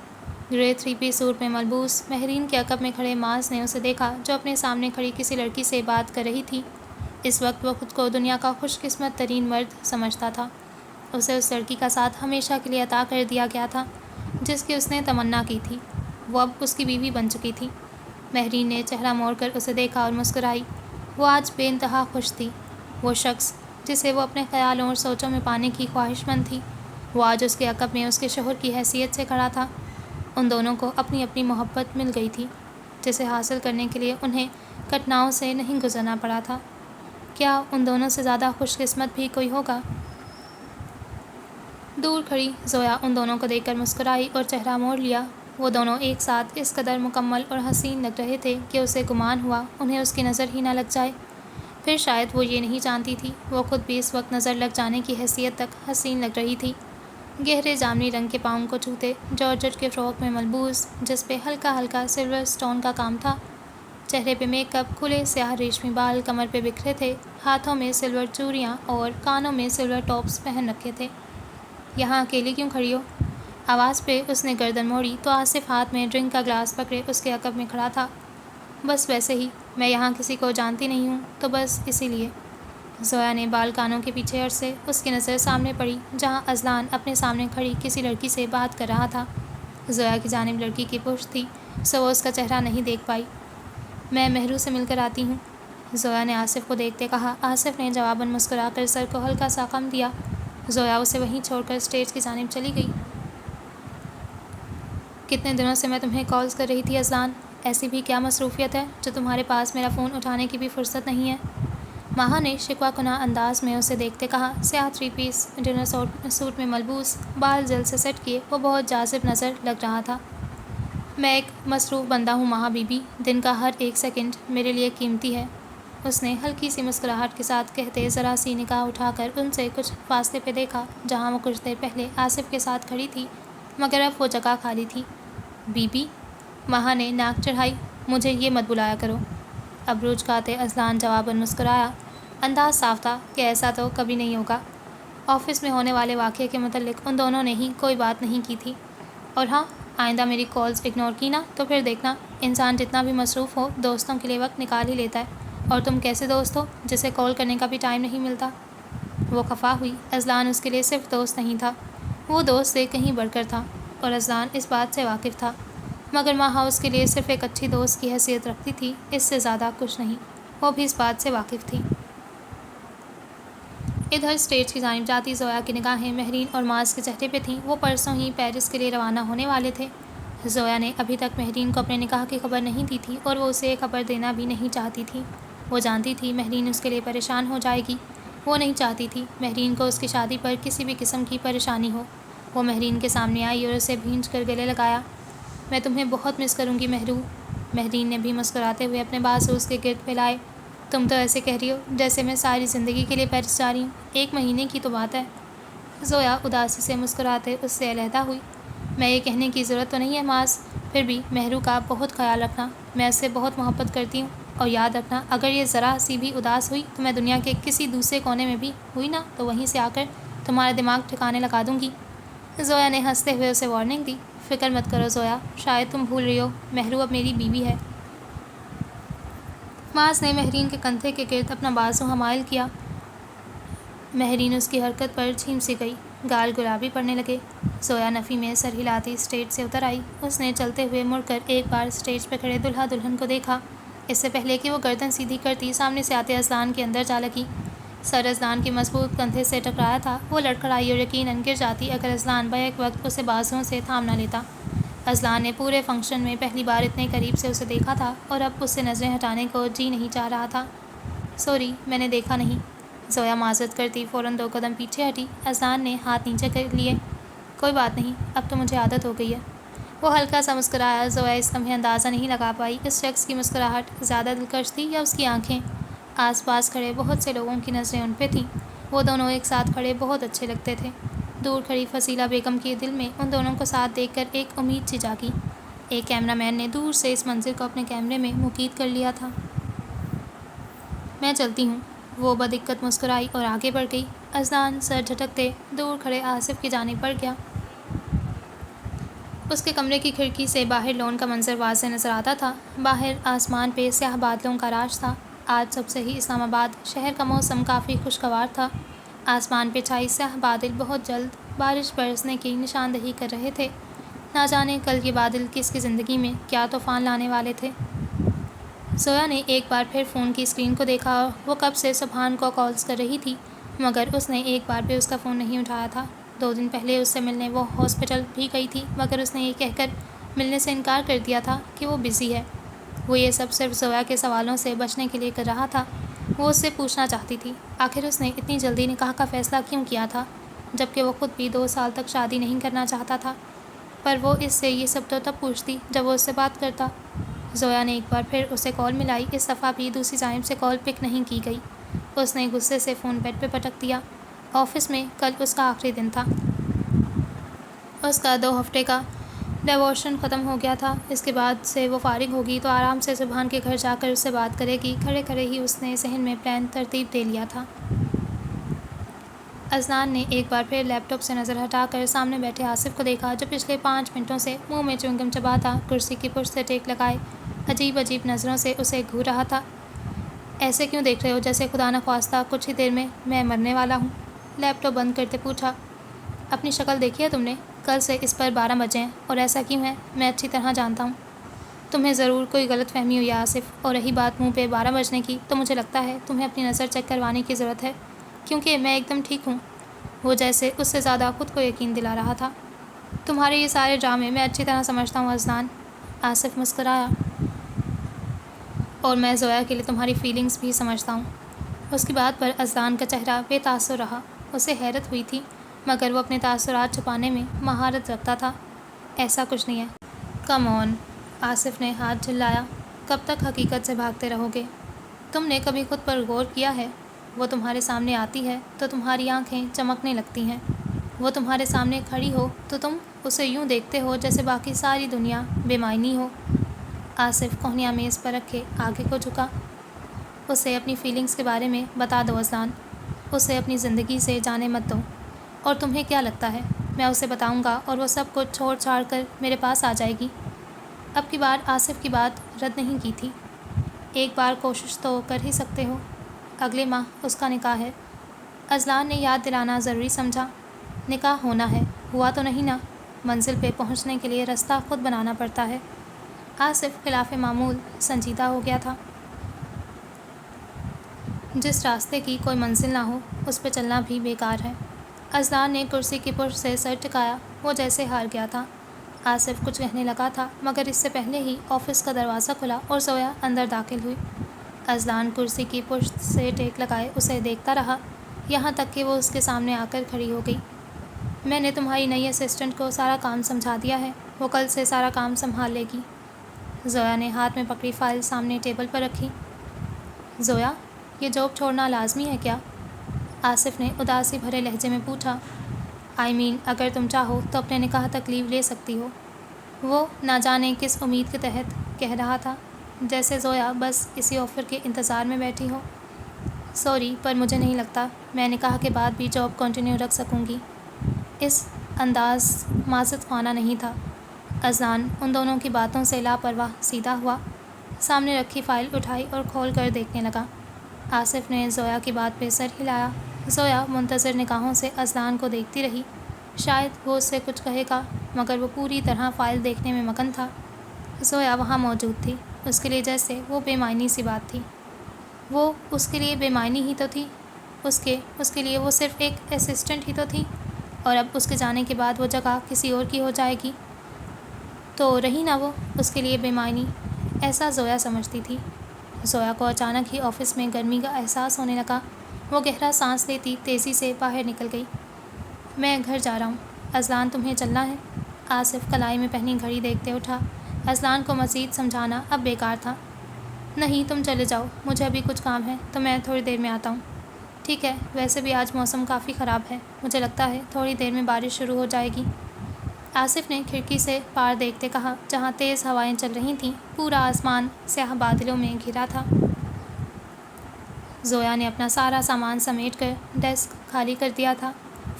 گرے 3 پیس سوٹ میں ملبوس مہرین کے عقب میں کھڑے معاذ نے اسے دیکھا جو اپنے سامنے کھڑی کسی لڑکی سے بات کر رہی تھی۔ اس وقت وہ خود کو دنیا کا خوش قسمت ترین مرد سمجھتا تھا۔ اسے اس لڑکی کا ساتھ ہمیشہ کے لیے عطا کر دیا گیا تھا جس کی اس نے تمنا کی تھی۔ وہ اب اس کی بیوی بن چکی تھی۔ مہرین نے چہرہ موڑ کر اسے دیکھا اور مسکرائی۔ وہ آج بے انتہا خوش تھی۔ وہ شخص جسے وہ اپنے خیالوں اور سوچوں میں پانے کی خواہش مند تھی، وہ آج اس کے عقب میں اس کے شوہر کی حیثیت سے کھڑا تھا۔ ان دونوں کو اپنی اپنی محبت مل گئی تھی جسے حاصل کرنے کے لیے انہیں کٹناؤں سے نہیں گزرنا پڑا تھا۔ کیا ان دونوں سے زیادہ خوش قسمت بھی کوئی ہوگا؟ دور کھڑی زویا ان دونوں کو دیکھ کر مسکرائی اور چہرہ موڑ لیا۔ وہ دونوں ایک ساتھ اس قدر مکمل اور حسین لگ رہے تھے کہ اسے گمان ہوا انہیں اس کی نظر ہی نہ لگ جائے۔ پھر شاید وہ یہ نہیں جانتی تھی وہ خود بھی اس وقت نظر لگ جانے کی حیثیت تک حسین لگ رہی تھی۔ گہرے جامنی رنگ کے پاؤں کو چھوتے جارجٹ کے فراک میں ملبوس جس پہ ہلکا ہلکا سلور سٹون کا کام تھا، چہرے پہ میک اپ، کھلے سیاہ ریشمی بال کمر پہ بکھرے تھے، ہاتھوں میں سلور چوڑیاں اور کانوں میں سلور ٹاپس پہن رکھے تھے۔ یہاں اکیلی کیوں کھڑی ہو؟ آواز پہ اس نے گردن موڑی تو آصف ہاتھ میں ڈرنک کا گلاس پکڑے اس کے عقب میں کھڑا تھا۔ بس ویسے ہی، میں یہاں کسی کو جانتی نہیں ہوں تو بس اسی لیے۔ زویا نے بال کانوں کے پیچھے عرصے اس کی نظر سامنے پڑی جہاں اذلان اپنے سامنے کھڑی کسی لڑکی سے بات کر رہا تھا۔ زویا کی جانب لڑکی کی پشت تھی، سو وہ اس کا چہرہ نہیں دیکھ پائی۔ میں مہرو سے مل کر آتی ہوں، زویا نے آصف کو دیکھتے کہا۔ آصف نے جواباً مسکرا کر سر کو ہلکا سا خم دیا۔ زویا اسے وہیں چھوڑ کر اسٹیج کی جانب چلی گئی۔ کتنے دنوں سے میں تمہیں کالز کر رہی تھی اذلان، ایسی بھی کیا مصروفیت ہے جو تمہارے پاس میرا فون اٹھانے کی بھی فرصت نہیں ہے؟ ماہا نے شکوہ کناں انداز میں اسے دیکھتے کہا۔ سیاہ 3 پیس ڈنر سوٹ میں ملبوس، بال جلد سے سیٹ کیے، وہ بہت جاذب نظر لگ رہا تھا۔ میں ایک مصروف بندہ ہوں ماہا بی بی، دن کا ہر ایک سیکنڈ میرے لیے قیمتی ہے، اس نے ہلکی سی مسکراہٹ کے ساتھ کہتے ذرا سی نگاہ اٹھا کر ان سے کچھ فاصلے پہ دیکھا جہاں وہ کچھ دیر پہلے آصف کے ساتھ کھڑی تھی، مگر اب وہ جگہ خالی تھی۔ Be be? ماہا نے ناک چڑھائی۔ مجھے یہ مت بلایا کرو، اب رجکاتے اذلان جواباً مسکرایا۔ انداز صاف تھا کہ ایسا تو کبھی نہیں ہوگا۔ آفس میں ہونے والے واقعے کے متعلق ان دونوں نے ہی کوئی بات نہیں کی تھی، اور ہاں، آئندہ میری کالز اگنور کی نا تو پھر دیکھنا انسان جتنا بھی مصروف ہو دوستوں کے لیے وقت نکال ہی لیتا ہے، اور تم کیسے دوست ہو جسے کال کرنے کا بھی ٹائم نہیں ملتا؟ وہ خفا ہوئی۔ اذلان اس کے لیے صرف دوست نہیں تھا، وہ دوست سے کہیں بڑھ کر تھا، اور اذلان اس بات سے واقف تھا، مگر ماہا اس کے لیے صرف ایک اچھی دوست کی حیثیت رکھتی تھی، اس سے زیادہ کچھ نہیں۔ وہ بھی اس بات سے واقف تھی۔ ادھر اسٹیج کی جانب جاتی زویا کی نگاہیں مہرین اور معاذ کے چہرے پہ تھیں۔ وہ پرسوں ہی پیرس کے لیے روانہ ہونے والے تھے۔ زویا نے ابھی تک مہرین کو اپنے نکاح کی خبر نہیں دی تھی، اور وہ اسے خبر دینا بھی نہیں چاہتی تھی۔ وہ جانتی تھی مہرین اس کے لیے پریشان ہو جائے گی۔ وہ نہیں چاہتی تھی مہرین کو اس کی شادی پر کسی بھی قسم کی پریشانی ہو۔ وہ مہرین کے سامنے آئی اور اسے بھینچ کر گلے لگایا۔ میں تمہیں بہت مس کروں گی مہرو۔ مہرین نے بھی مسکراتے ہوئے اپنے بازو اس کے گرد پھیلائے۔ تم تو ایسے کہہ رہی ہو جیسے میں ساری زندگی کے لیے پیرس جا رہی ہوں، 1 مہینے کی تو بات ہے۔ زویا اداسی سے مسکراتے اس سے علیحدہ ہوئی۔ میں یہ کہنے کی ضرورت تو نہیں ہے معاذ، پھر بھی مہرو کا بہت خیال رکھنا، میں اس سے بہت محبت کرتی ہوں، اور یاد رکھنا اگر یہ ذرا سی بھی اداس ہوئی تو میں دنیا کے کسی دوسرے کونے میں بھی ہوئی نا تو وہیں سے آ کر تمہارا دماغ ٹھکانے لگا دوں گی۔ زویا نے ہنستے ہوئے اسے وارننگ دی۔ فکر مت کرو زویا، شاید تم بھول رہی ہو مہرو اب میری بیوی ہے۔ معاذ نے مہرین کے کندھے کے گرد اپنا بازو حمائل کیا۔ مہرین اس کی حرکت پر جھیم سی گئی، گال گلابی پڑنے لگے۔ زویا نفی میں سر ہلاتی اسٹیج سے اتر آئی۔ اس نے چلتے ہوئے مڑ کر ایک بار اسٹیج پہ کھڑے دلہا دلہن کو دیکھا، اس سے پہلے کہ وہ گردن سیدھی کرتی سامنے سے آتے اذلان کے اندر جا لگی۔ سر اذلان کے مضبوط کندھے سے ٹکرایا تھا، وہ لڑکھڑائی اور یقیناً گر جاتی اگر اذلان بیک وقت اسے بازوؤں سے تھام نہ لیتا۔ اذلان نے پورے فنکشن میں پہلی بار اتنے قریب سے اسے دیکھا تھا، اور اب اس سے نظریں ہٹانے کو جی نہیں چاہ رہا تھا۔ سوری، میں نے دیکھا نہیں۔ زویا معذرت کرتی فوراً 2 قدم پیچھے ہٹی۔ اذلان نے ہاتھ نیچے کر لیے۔ کوئی بات نہیں، اب تو مجھے عادت ہو گئی ہے۔ وہ ہلکا سا مسکرایا۔ زویا اس کا بھی اندازہ نہیں لگا پائی اس شخص کی مسکراہٹ زیادہ دلکش تھی یا اس کی آنکھیں۔ آس پاس کھڑے بہت سے لوگوں کی نظریں ان پہ تھیں۔ وہ دونوں ایک ساتھ کھڑے بہت اچھے لگتے تھے۔ دور کھڑی فصیلہ بیگم کے دل میں ان دونوں کو ساتھ دیکھ کر ایک امید سی جاگی۔ ایک کیمرہ مین نے دور سے اس منظر کو اپنے کیمرے میں مقید کر لیا تھا۔ میں چلتی ہوں، وہ بدقت مسکرائی اور آگے بڑھ گئی۔ اذلان سر جھٹکتے دور کھڑے آصف کی جانب بڑھ گیا۔ اس کے کمرے کی کھڑکی سے باہر لون کا منظر واضح نظر آتا تھا۔ باہر آسمان پہ سیاہ بادلوں کا راج تھا۔ آج صبح سے ہی اسلام آباد شہر کا موسم کافی خوشگوار تھا۔ آسمان پہ چھائی سیاہ بادل بہت جلد بارش برسنے کی نشاندہی کر رہے تھے۔ نہ جانے کل یہ بادل کس کی زندگی میں کیا طوفان لانے والے تھے۔ زویا نے ایک بار پھر فون کی اسکرین کو دیکھا۔ وہ کب سے سبحان کو کالز کر رہی تھی، مگر اس نے ایک بار بھی اس کا فون نہیں اٹھایا تھا۔ 2 دن پہلے اس سے ملنے وہ ہاسپٹل بھی گئی تھی، مگر اس نے یہ کہہ کر ملنے سے انکار کر دیا تھا کہ وہ بزی ہے۔ وہ یہ سب صرف زویا کے سوالوں سے بچنے کے لیے کر رہا تھا۔ وہ اس سے پوچھنا چاہتی تھی آخر اس نے اتنی جلدی نکاح کا فیصلہ کیوں کیا تھا، جبکہ وہ خود بھی 2 سال تک شادی نہیں کرنا چاہتا تھا۔ پر وہ اس سے یہ سب تو تب پوچھتی جب وہ اس سے بات کرتا۔ زویا نے ایک بار پھر اسے کال ملائی۔ اس دفعہ بھی دوسری جانب سے کال پک نہیں کی گئی۔ اس نے غصے سے فون بیڈ پہ پٹک دیا۔ آفس میں کل اس کا آخری دن تھا۔ اس کا 2 ہفتے کا ڈیوورشن ختم ہو گیا تھا۔ اس کے بعد سے وہ فارغ ہوگی تو آرام سے سبحان کے گھر جا کر اس سے بات کرے گی۔ کھڑے کھڑے ہی اس نے ذہن میں پلان ترتیب دے لیا تھا۔ اذلان نے ایک بار پھر لیپ ٹاپ سے نظر ہٹا کر سامنے بیٹھے آصف کو دیکھا جو پچھلے 5 منٹوں سے منہ میں چیونگم چباتا کرسی کی پشت سے ٹیک لگائے عجیب عجیب نظروں سے اسے گھور رہا تھا۔ ایسے کیوں دیکھ رہے ہو جیسے خدا نخواستہ کچھ ہی دیر میں مرنے والا ہوں؟ لیپ ٹاپ بند کرتے پوچھا۔ اپنی شکل دیکھی ہے تم نے؟ کل سے اس پر 12 بجے ہیں اور ایسا کیوں ہے میں اچھی طرح جانتا ہوں۔ تمہیں ضرور کوئی غلط فہمی ہوئی آصف، اور رہی بات منہ پہ 12 بجنے کی تو مجھے لگتا ہے تمہیں اپنی نظر چیک کروانے کی ضرورت ہے، کیونکہ میں ایک دم ٹھیک ہوں۔ وہ جیسے اس سے زیادہ خود کو یقین دلا رہا تھا۔ تمہارے یہ سارے ڈرامے میں اچھی طرح سمجھتا ہوں اذلان، آصف مسکرایا، اور میں زویا کے لیے تمہاری فیلنگز بھی سمجھتا ہوں۔ اس کی بات پر اذلان کا چہرہ بے تاثر رہا۔ اسے حیرت ہوئی تھی، مگر وہ اپنے تاثرات چھپانے میں مہارت رکھتا تھا۔ ایسا کچھ نہیں ہے۔ کم آن، آصف نے ہاتھ جھلایا، کب تک حقیقت سے بھاگتے رہو گے؟ تم نے کبھی خود پر غور کیا ہے؟ وہ تمہارے سامنے آتی ہے تو تمہاری آنکھیں چمکنے لگتی ہیں۔ وہ تمہارے سامنے کھڑی ہو تو تم اسے یوں دیکھتے ہو جیسے باقی ساری دنیا بے معنی ہو۔ آصف کوہنیاں میز پر رکھے آگے کو جھکا۔ اسے اپنی فیلنگز کے بارے میں بتا دو اذلان، اسے اپنی زندگی سے جانے مت دو۔ اور تمہیں کیا لگتا ہے میں اسے بتاؤں گا اور وہ سب کچھ چھوڑ چھاڑ کر میرے پاس آ جائے گی؟ اب کی بار آصف کی بات رد نہیں کی تھی۔ ایک بار کوشش تو کر ہی سکتے ہو، اگلے ماہ اس کا نکاح ہے۔ اذلان نے یاد دلانا ضروری سمجھا۔ نکاح ہونا ہے، ہوا تو نہیں نا؟ منزل پہ پہنچنے کے لیے راستہ خود بنانا پڑتا ہے۔ آصف خلاف معمول سنجیدہ ہو گیا تھا۔ جس راستے کی کوئی منزل نہ ہو اس پہ چلنا بھی بیکار ہے۔ اذلان نے کرسی کی پشت سے سر ٹکایا، وہ جیسے ہار گیا تھا۔ آصف کچھ کہنے لگا تھا مگر اس سے پہلے ہی آفس کا دروازہ کھلا اور زویا اندر داخل ہوئی۔ اذلان کرسی کی پشت سے ٹیک لگائے اسے دیکھتا رہا، یہاں تک کہ وہ اس کے سامنے آ کر کھڑی ہو گئی۔ میں نے تمہاری نئی اسسٹنٹ کو سارا کام سمجھا دیا ہے، وہ کل سے سارا کام سنبھال لے گی۔ زویا نے ہاتھ میں پکڑی فائل سامنے ٹیبل پر رکھی۔ زویا، یہ جاب چھوڑنا لازمی ہے کیا؟ آصف نے اداسی بھرے لہجے میں پوچھا۔ اگر تم چاہو تو اپنے نکاح تک لیو لے سکتی ہو۔ وہ نہ جانے کس امید کے تحت کہہ رہا تھا، جیسے زویا بس اسی آفر کے انتظار میں بیٹھی ہو۔ سوری، پر مجھے نہیں لگتا میں نکاح کے بعد بھی جاب کنٹینیو رکھ سکوں گی۔ اس انداز معزز خوانا نہیں تھا۔ اذلان ان دونوں کی باتوں سے لاپرواہ سیدھا ہوا، سامنے رکھی فائل اٹھائی اور کھول کر دیکھنے لگا۔ آصف نے زویا کی بات پہ سر ہلایا۔ زویا منتظر نگاہوں سے اذلان کو دیکھتی رہی، شاید وہ اس سے کچھ کہے گا، مگر وہ پوری طرح فائل دیکھنے میں مگن تھا۔ زویا وہاں موجود تھی، اس کے لیے جیسے وہ بے معنی سی بات تھی۔ وہ اس کے لیے بے معنی ہی تو تھی، اس کے لیے وہ صرف ایک اسسٹنٹ ہی تو تھی، اور اب اس کے جانے کے بعد وہ جگہ کسی اور کی ہو جائے گی تو رہی نہ وہ اس کے لیے بے معنی، ایسا زویا سمجھتی تھی۔ زویا کو اچانک ہی آفس میں گرمی کا احساس ہونے لگا۔ وہ گہرا سانس لیتی تیزی سے باہر نکل گئی۔ میں گھر جا رہا ہوں۔ اذلان تمہیں چلنا ہے؟ آصف کلائی میں پہنی گھڑی دیکھتے اٹھا۔ اذلان کو مزید سمجھانا اب بیکار تھا۔ نہیں، تم چلے جاؤ، مجھے ابھی کچھ کام ہے تو میں تھوڑی دیر میں آتا ہوں۔ ٹھیک ہے، ویسے بھی آج موسم کافی خراب ہے، مجھے لگتا ہے تھوڑی دیر میں بارش شروع ہو جائے گی۔ آصف نے کھڑکی سے پار دیکھتے کہا، جہاں تیز ہوائیں چل رہی تھیں پورا آسمان سیاہ بادلوں میں گھرا تھا۔ زویا نے اپنا سارا سامان سمیٹ کر ڈیسک خالی کر دیا تھا۔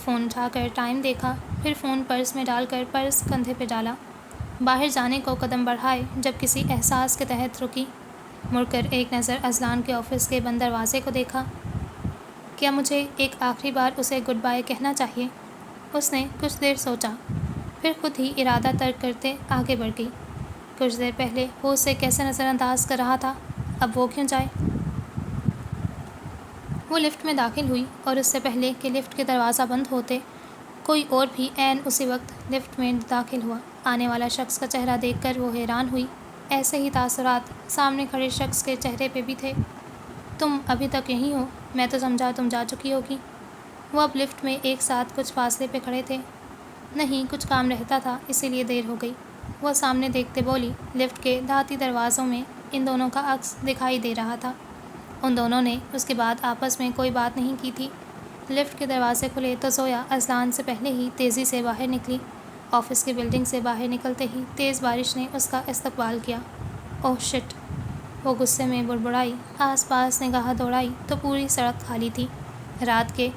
فون اٹھا کر ٹائم دیکھا، پھر فون پرس میں ڈال کر پرس کندھے پہ ڈالا۔ باہر جانے کو قدم بڑھائے جب کسی احساس کے تحت رکی، مڑ کر ایک نظر اذلان کے آفس کے بند دروازے کو دیکھا۔ کیا مجھے ایک آخری بار اسے گڈ بائے کہنا چاہیے؟ اس نے کچھ دیر سوچا، پھر خود ہی ارادہ ترک کرتے آگے بڑھ گئی۔ کچھ دیر پہلے وہ اسے کیسے نظر انداز کر رہا تھا، اب وہ کیوں جائے؟ وہ لفٹ میں داخل ہوئی اور اس سے پہلے کہ لفٹ کے دروازہ بند ہوتے کوئی اور بھی عین اسی وقت لفٹ میں داخل ہوا۔ آنے والا شخص کا چہرہ دیکھ کر وہ حیران ہوئی، ایسے ہی تاثرات سامنے کھڑے شخص کے چہرے پہ بھی تھے۔ تم ابھی تک یہیں ہو؟ میں تو سمجھا تم جا چکی ہوگی۔ وہ اب لفٹ میں ایک ساتھ کچھ فاصلے پہ کھڑے تھے۔ نہیں، کچھ کام رہتا تھا اسی لیے دیر ہو گئی، وہ سامنے دیکھتے بولی۔ لفٹ کے دھاتی دروازوں میں ان دونوں کا عکس دکھائی دے رہا تھا۔ ان دونوں نے اس کے بعد آپس میں کوئی بات نہیں کی تھی۔ لفٹ کے دروازے کھلے تو زویا اذلان سے پہلے ہی تیزی سے باہر نکلی۔ آفس کی بلڈنگ سے باہر نکلتے ہی تیز بارش نے اس کا استقبال کیا۔ اوہ شٹ! وہ غصے میں بڑبڑائی، آس پاس نگاہ دوڑائی تو پوری سڑک خالی تھی۔ رات کے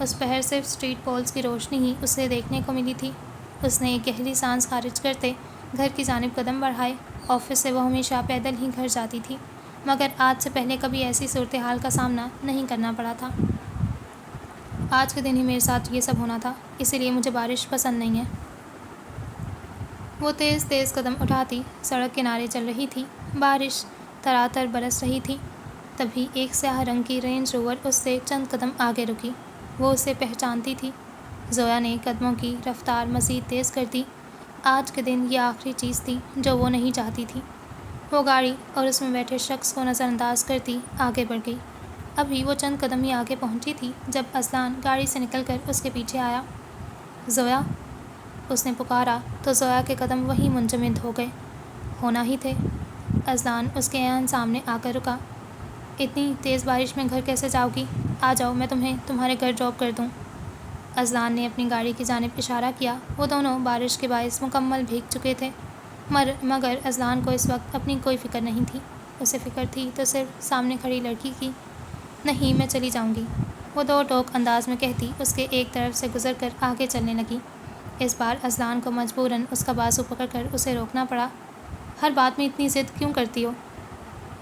اس پہر صرف اسٹریٹ پولز کی روشنی ہی اسے دیکھنے کو ملی تھی۔ اس نے ایک گہری سانس خارج کرتے گھر کی جانب قدم بڑھائے۔ آفس سے وہ ہمیشہ پیدل ہی گھر جاتی تھی، مگر آج سے پہلے کبھی ایسی صورتحال کا سامنا نہیں کرنا پڑا تھا۔ آج کے دن ہی میرے ساتھ یہ سب ہونا تھا، اسی لیے مجھے بارش پسند نہیں ہے۔ وہ تیز تیز قدم اٹھاتی سڑک کنارے چل رہی تھی۔ بارش تراتر برس رہی تھی۔ تبھی ایک سیاہ رنگ کی رینج روور اس سے چند قدم آگے رکی۔ وہ اسے پہچانتی تھی۔ زویا نے قدموں کی رفتار مزید تیز کر دی۔ آج کے دن یہ آخری چیز تھی جو وہ نہیں چاہتی تھی۔ وہ گاڑی اور اس میں بیٹھے شخص کو نظر انداز کرتی آگے بڑھ گئی۔ ابھی وہ چند قدم ہی آگے پہنچی تھی جب اذلان گاڑی سے نکل کر اس کے پیچھے آیا۔ زویا، اس نے پکارا تو زویا کے قدم وہیں منجمد ہو گئے۔ ہونا ہی تھے۔ اذلان اس کے عین سامنے آ کر رکا۔ اتنی تیز بارش میں گھر کیسے جاؤ گی؟ آ جاؤ، میں تمہیں تمہارے گھر ڈراپ کر دوں۔ اذلان نے اپنی گاڑی کی جانب اشارہ کیا۔ وہ دونوں بارش کے باعث مکمل بھیگ چکے تھے، مگر اذلان کو اس وقت اپنی کوئی فکر نہیں تھی۔ اسے فکر تھی تو صرف سامنے کھڑی لڑکی کی۔ نہیں، میں چلی جاؤں گی، وہ دو ٹوک انداز میں کہتی اس کے ایک طرف سے گزر کر آگے چلنے لگی۔ اس بار اذلان کو مجبوراً اس کا بازو پکڑ کر اسے روکنا پڑا۔ ہر بات میں اتنی ضد کیوں کرتی ہو؟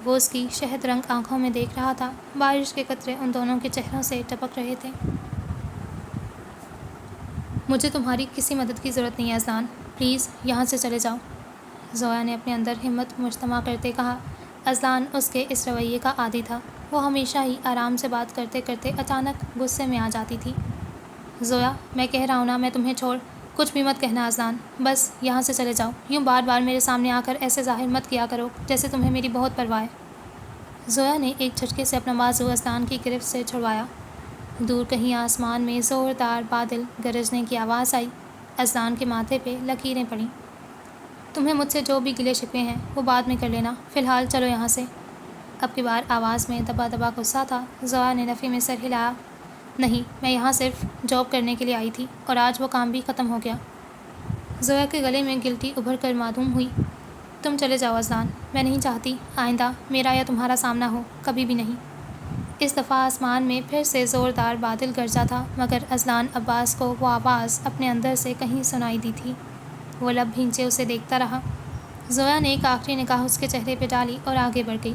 وہ اس کی شہد رنگ آنکھوں میں دیکھ رہا تھا۔ بارش کے قطرے ان دونوں کے چہروں سے ٹپک رہے تھے۔ مجھے تمہاری کسی مدد کی ضرورت نہیں ہے اذلان، پلیز یہاں سے چلے جاؤ، زویا نے اپنے اندر ہمت مجتمع کرتے کہا۔ اذلان اس کے اس رویے کا عادی تھا۔ وہ ہمیشہ ہی آرام سے بات کرتے کرتے اچانک غصے میں آ جاتی تھی۔ زویا، میں کہہ رہا ہوں نا، میں تمہیں چھوڑ کچھ بھی مت کہنا اذلان، بس یہاں سے چلے جاؤ۔ یوں بار بار میرے سامنے آ کر ایسے ظاہر مت کیا کرو جیسے تمہیں میری بہت پرواہ ہے۔ زویا نے ایک جھٹکے سے اپنا بازو اذلان کی گرفت سے چھڑوایا۔ دور کہیں آسمان میں زوردار بادل گرجنے کی آواز آئی۔ اذلان کے ماتھے پہ لکیریں پڑیں۔ تمہیں مجھ سے جو بھی گلے شکوے ہیں وہ بعد میں کر لینا، فی الحال چلو یہاں سے۔ اب کی بار آواز میں دبا دبا غصہ تھا۔ زویا نے نفی میں سر ہلایا۔ نہیں، میں یہاں صرف جاب کرنے کے لیے آئی تھی اور آج وہ کام بھی ختم ہو گیا۔ زویا کے گلے میں گلٹی ابھر کر معدوم ہوئی۔ تم چلے جاؤ اذلان، میں نہیں چاہتی آئندہ میرا یا تمہارا سامنا ہو، کبھی بھی نہیں۔ اس دفعہ آسمان میں پھر سے زوردار بادل گرجا تھا، مگر اذلان عباس کو وہ آواز اپنے اندر سے کہیں سنائی دی تھی۔ وہ لب بھینچے اسے دیکھتا رہا۔ زویا نے ایک آخری نگاہ اس کے چہرے پہ ڈالی اور آگے بڑھ گئی۔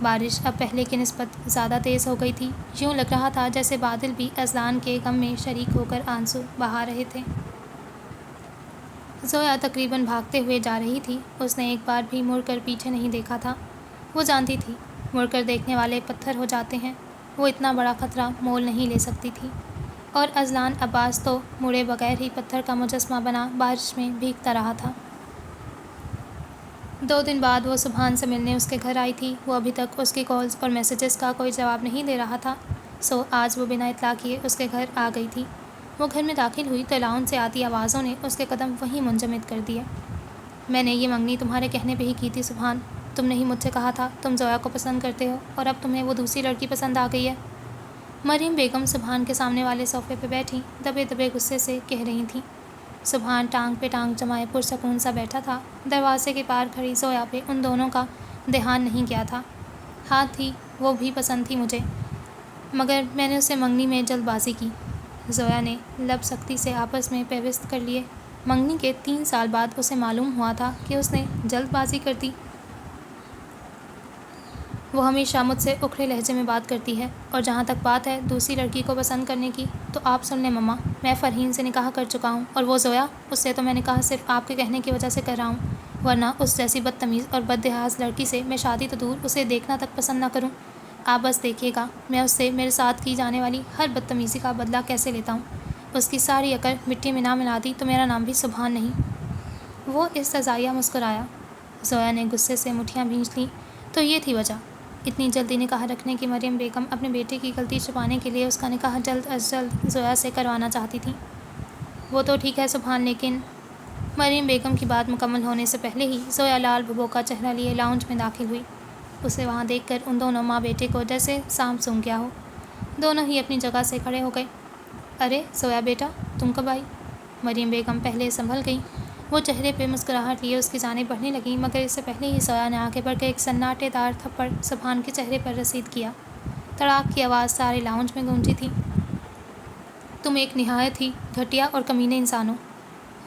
بارش اب پہلے کی نسبت زیادہ تیز ہو گئی تھی۔ یوں لگ رہا تھا جیسے بادل بھی اذلان کے غم میں شریک ہو کر آنسو بہا رہے تھے۔ زویا تقریباً بھاگتے ہوئے جا رہی تھی۔ اس نے ایک بار بھی مڑ کر پیچھے نہیں دیکھا تھا۔ وہ جانتی تھی مڑ کر دیکھنے والے پتھر ہو جاتے ہیں۔ وہ اتنا بڑا خطرہ مول نہیں لے سکتی تھی، اور اذلان عباس تو مڑے بغیر ہی پتھر کا مجسمہ بنا بارش میں بھیگتا رہا تھا۔ 2 دن بعد وہ سبحان سے ملنے اس کے گھر آئی تھی۔ وہ ابھی تک اس کی کالز اور میسیجز کا کوئی جواب نہیں دے رہا تھا، سو آج وہ بنا اطلاع کیے اس کے گھر آ گئی تھی۔ وہ گھر میں داخل ہوئی تو لاؤنج سے آتی آوازوں نے اس کے قدم وہیں منجمد کر دیے۔ میں نے یہ منگنی تمہارے کہنے پہ ہی کی تھی سبحان، تم نے ہی مجھ سے کہا تھا تم زویا کو پسند کرتے ہو، اور اب تمہیں وہ دوسری لڑکی پسند آ گئی ہے۔ مریم بیگم سبحان کے سامنے والے صوفے پہ بیٹھی دبے دبے غصے سے کہہ رہی تھیں۔ سبحان ٹانگ پہ ٹانگ جمائے پرسکون سا بیٹھا تھا۔ دروازے کے پار کھڑی زویا پہ ان دونوں کا دھیان نہیں گیا تھا۔ ہاں تھی، وہ بھی پسند تھی مجھے، مگر میں نے اسے منگنی میں جلد بازی کی۔ زویا نے لب سختی سے آپس میں پیوست کر لیے۔ منگنی کے 3 سال بعد اسے معلوم ہوا تھا کہ اس نے جلد بازی کر دی۔ وہ ہمیشہ مجھ سے اکھڑے لہجے میں بات کرتی ہے، اور جہاں تک بات ہے دوسری لڑکی کو پسند کرنے کی، تو آپ سن لیں مما، میں فرحین سے نکاح کر چکا ہوں، اور وہ زویا، اس سے تو میں نکاح صرف آپ کے کہنے کی وجہ سے کر رہا ہوں، ورنہ اس جیسی بدتمیز اور بدلحاظ لڑکی سے میں شادی تو دور اسے دیکھنا تک پسند نہ کروں۔ آپ بس دیکھیے گا میں اس سے میرے ساتھ کی جانے والی ہر بدتمیزی کا بدلہ کیسے لیتا ہوں۔ اس کی ساری عقل مٹی میں نہ ملا دی تو میرا نام بھی سبحان نہیں۔ وہ استزائیہ مسکرایا۔ زویا نے غصے سے مٹھیاں بھینچ لیں۔ تو یہ تھی وجہ، اتنی جلدی نکاح رکھنے کی۔ مریم بیگم اپنے بیٹے کی غلطی چھپانے کے لیے اس کا نکاح جلد از جلد زویا سے کروانا چاہتی تھیں۔ وہ تو ٹھیک ہے سبحان، لیکن مریم بیگم کی بات مکمل ہونے سے پہلے ہی زویا لال بھبو کا چہرہ لیے لاؤنج میں داخل ہوئی۔ اسے وہاں دیکھ کر ان دونوں ماں بیٹے کو جیسے سانپ سونگھ گیا ہو۔ دونوں ہی اپنی جگہ سے کھڑے ہو گئے۔ ارے زویا بیٹا، تم کب آئی؟ مریم بیگم پہلے سنبھل گئیں۔ وہ چہرے پہ مسکراہٹ لیے اس کی جانب بڑھنے لگیں، مگر اس سے پہلے ہی زویا نے آگے بڑھ کے ایک سناٹے دار تھپڑ سبحان کے چہرے پر رسید کیا۔ تڑاک کی آواز سارے لاؤنج میں گونجی تھی۔ تم ایک نہایت ہی گھٹیا اور کمینے انسان ہو،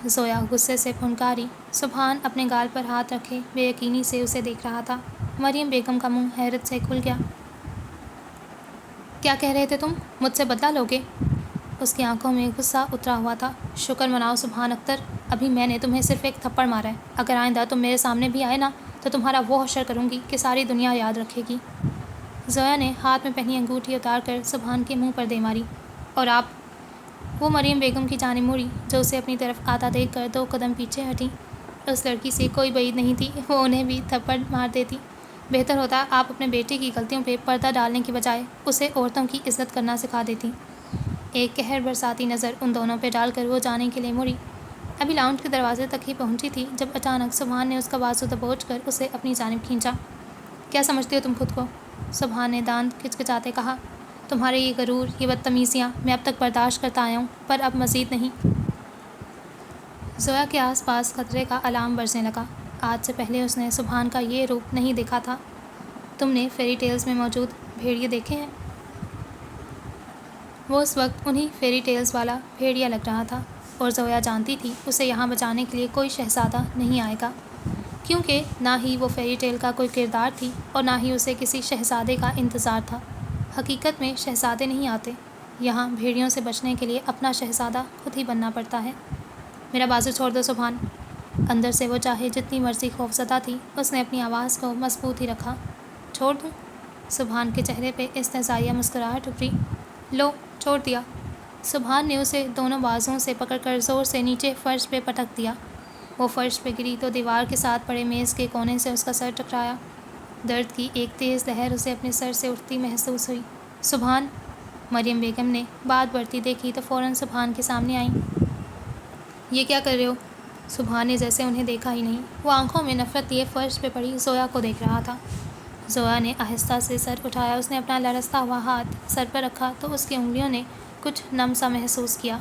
زویا غصے سے پھنکاری۔ سبحان اپنے گال پر ہاتھ رکھے بے یقینی سے اسے دیکھ رہا تھا۔ مریم بیگم کا منہ حیرت سے کھل گیا۔ کیا کہہ رہے تھے تم؟ مجھ سے بدلہ لوگے؟ اس کی آنکھوں میں غصہ اترا ہوا تھا۔ شکر مناؤ سبحان اختر، ابھی میں نے تمہیں صرف ایک تھپڑ مارا ہے۔ اگر آئندہ تم میرے سامنے بھی آئے نا تو تمہارا وہ حشر کروں گی کہ ساری دنیا یاد رکھے گی۔ زویا نے ہاتھ میں پہنی انگوٹھی اتار کر سبحان کے منہ پر دے ماری۔ اور آپ؟ وہ مریم بیگم کی جانب مڑی جو اسے اپنی طرف آتا دیکھ کر 2 قدم پیچھے ہٹی۔ اس لڑکی سے کوئی بعید نہیں تھی، وہ انہیں بھی تھپڑ مار دیتی۔ بہتر ہوتا آپ اپنے بیٹے کی غلطیوں پہ پردہ ڈالنے کی بجائے اسے عورتوں کی عزت کرنا سکھا دیتی۔ ایک قہر برساتی نظر ان دونوں پہ ڈال کر وہ جانے کے لیے مڑی۔ ابھی لاؤنج کے دروازے تک ہی پہنچی تھی جب اچانک سبحان نے اس کا بازو دبوچ کر اسے اپنی جانب کھینچا۔ کیا سمجھتی ہو تم خود کو؟ سبحان نے دانت کچکچاتے کہا۔ تمہارے یہ غرور، یہ بدتمیزیاں میں اب تک برداشت کرتا آیا ہوں، پر اب مزید نہیں۔ زویا کے آس پاس خطرے کا الارم برسنے لگا۔ آج سے پہلے اس نے سبحان کا یہ روپ نہیں دیکھا تھا۔ تم نے فیری ٹیلز میں موجود بھیڑیے دیکھے ہیں؟ وہ اس وقت انہی فیری ٹیلز والا بھیڑیا لگ رہا تھا، اور زویا جانتی تھی اسے یہاں بچانے کے لیے کوئی شہزادہ نہیں آئے گا، کیونکہ نہ ہی وہ فیری ٹیل کا کوئی کردار تھی اور نہ ہی اسے کسی شہزادے کا انتظار تھا۔ حقیقت میں شہزادے نہیں آتے، یہاں بھیڑیوں سے بچنے کے لیے اپنا شہزادہ خود ہی بننا پڑتا ہے۔ میرا بازو چھوڑ دو سبحان۔ اندر سے وہ چاہے جتنی مرضی خوفزدہ تھی، اس نے اپنی آواز کو مضبوط ہی رکھا۔ چھوڑ دوں؟ سبحان کے چہرے پہ استہزائیہ مسکراہٹ ابھری۔ لو، چھوڑ دیا۔ سبحان نے اسے دونوں بازوؤں سے پکڑ کر زور سے نیچے فرش پہ پٹک دیا۔ وہ فرش پہ گری تو دیوار کے ساتھ پڑے میز کے کونے سے اس کا سر ٹکرایا۔ درد کی ایک تیز لہر اسے اپنے سر سے اٹھتی محسوس ہوئی۔ سبحان! مریم بیگم نے بات بڑھتی دیکھی تو فوراً سبحان کے سامنے آئیں۔ یہ کیا کر رہے ہو؟ سبحان نے جیسے انہیں دیکھا ہی نہیں، وہ آنکھوں میں نفرت لیے فرش پہ پڑی زویا کو دیکھ رہا تھا۔ زویا نے آہستہ سے سر اٹھایا۔ اس نے اپنا لرزتا ہوا ہاتھ سر پر رکھا تو اس کی انگلیوں نے کچھ نم سا محسوس کیا۔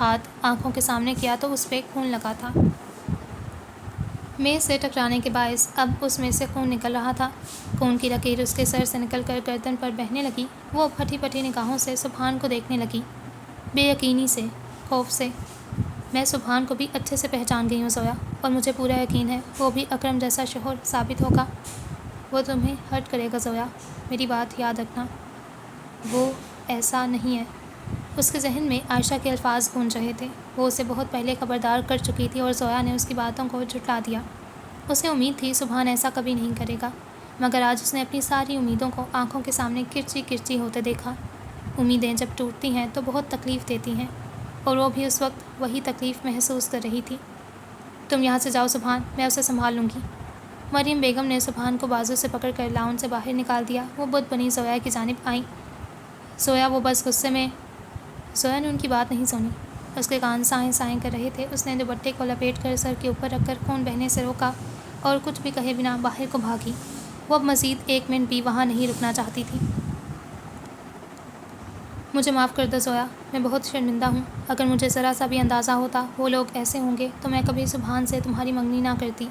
ہاتھ آنکھوں کے سامنے کیا تو اس پہ خون لگا تھا۔ میز سے ٹکرانے کے باعث اب اس میں سے خون نکل رہا تھا۔ خون کی لکیر اس کے سر سے نکل کر گردن پر بہنے لگی۔ وہ پھٹی پھٹی نگاہوں سے سبحان کو دیکھنے لگی، بے یقینی سے، خوف سے۔ میں سبحان کو بھی اچھے سے پہچان گئی ہوں زویا، اور مجھے پورا یقین ہے وہ بھی اکرم جیسا شوہر ثابت ہوگا۔ وہ تمہیں ہرٹ کرے گا زویا، میری بات یاد رکھنا۔ وہ ایسا نہیں ہے۔ اس کے ذہن میں عائشہ کے الفاظ گونج رہے تھے۔ وہ اسے بہت پہلے خبردار کر چکی تھی اور زویا نے اس کی باتوں کو جھٹلا دیا۔ اسے امید تھی سبحان ایسا کبھی نہیں کرے گا، مگر آج اس نے اپنی ساری امیدوں کو آنکھوں کے سامنے کرچی کرچی ہوتے دیکھا۔ امیدیں جب ٹوٹتی ہیں تو بہت تکلیف دیتی ہیں، اور وہ بھی اس وقت وہی تکلیف محسوس کر رہی تھی۔ تم یہاں سے جاؤ سبحان، میں اسے سنبھال لوں گی۔ مریم بیگم نے سبحان کو بازو سے پکڑ کر لاؤنج سے باہر نکال دیا۔ وہ بت بنی زویا کی جانب آئیں۔ زویا، وہ بس غصے میں۔ زویا نے ان کی بات نہیں سنی۔ اس کے کان سائیں سائیں کر رہے تھے۔ اس نے دوپٹے کو لپیٹ کر سر کے اوپر رکھ کر خون بہنے سے روکا اور کچھ بھی کہے بنا باہر کو بھاگی۔ وہ اب مزید 1 منٹ بھی وہاں نہیں رکنا چاہتی تھی۔ مجھے معاف کر دو زویا، میں بہت شرمندہ ہوں۔ اگر مجھے ذرا سا بھی اندازہ ہوتا وہ لوگ ایسے ہوں گے تو میں کبھی سبحان سے تمہاری منگنی نہ کرتی۔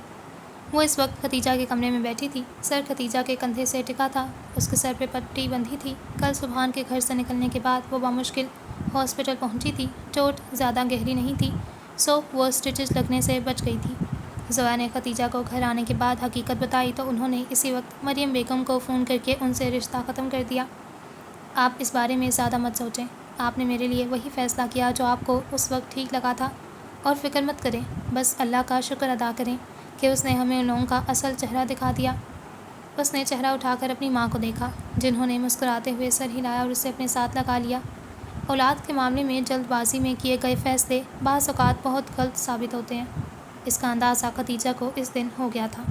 وہ اس وقت ختیجہ کے کمرے میں بیٹھی تھی۔ سر ختیجہ کے کندھے سے ٹکا تھا، اس کے سر پہ پٹی بندھی تھی۔ کل سبحان کے گھر سے نکلنے کے بعد وہ بمشکل ہاسپٹل پہنچی تھی۔ چوٹ زیادہ گہری نہیں تھی، سو وہ سٹچز لگنے سے بچ گئی تھی۔ زویا نے ختیجہ کو گھر آنے کے بعد حقیقت بتائی تو انہوں نے اسی وقت مریم بیگم کو فون کر کے ان سے رشتہ ختم کر دیا۔ آپ اس بارے میں زیادہ مت سوچیں، آپ نے میرے لیے وہی فیصلہ کیا جو آپ کو اس وقت ٹھیک لگا تھا، اور فکر مت کریں، بس اللہ کا شکر ادا کریں کہ اس نے ہمیں ان لوگوں کا اصل چہرہ دکھا دیا۔ اس نے چہرہ اٹھا کر اپنی ماں کو دیکھا، جنہوں نے مسکراتے ہوئے سر ہلایا اور اسے اپنے ساتھ لگا لیا۔ اولاد کے معاملے میں جلد بازی میں کیے گئے فیصلے بعض اوقات بہت غلط ثابت ہوتے ہیں۔ اس کا اندازہ ختیجہ کو اس دن ہو گیا تھا۔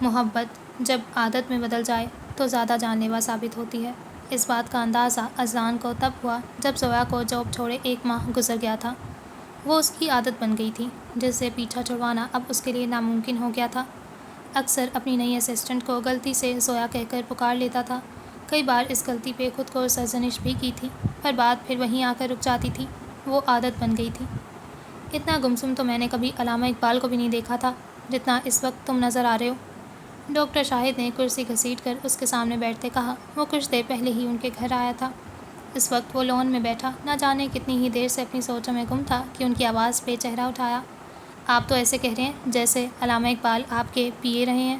محبت جب عادت میں بدل جائے تو زیادہ جان لیوا ثابت ہوتی ہے۔ اس بات کا اندازہ اذلان کو تب ہوا جب زویا کو جاب چھوڑے 1 ماہ گزر گیا تھا۔ وہ اس کی عادت بن گئی تھی، جس سے پیچھا چھڑوانا اب اس کے لیے ناممکن ہو گیا تھا۔ اکثر اپنی نئی اسسٹنٹ کو غلطی سے زویا کہہ کر پکار لیتا تھا۔ کئی بار اس غلطی پہ خود کو سرزنش بھی کی تھی، پر بات پھر وہیں آ کر رک جاتی تھی۔ وہ عادت بن گئی تھی۔ اتنا گمسم تو میں نے کبھی علامہ اقبال کو بھی نہیں دیکھا تھا جتنا اس وقت تم نظر آ رہے ہو۔ ڈاکٹر شاہد نے کرسی گھسیٹ کر اس کے سامنے بیٹھتے کہا۔ وہ کچھ دیر پہلے ہی ان کے گھر آیا تھا۔ اس وقت وہ لون میں بیٹھا نہ جانے کتنی ہی دیر سے اپنی سوچوں میں گم تھا کہ ان کی آواز پہ چہرہ اٹھایا۔ آپ تو ایسے کہہ رہے ہیں جیسے علامہ اقبال آپ کے پیے رہے ہیں۔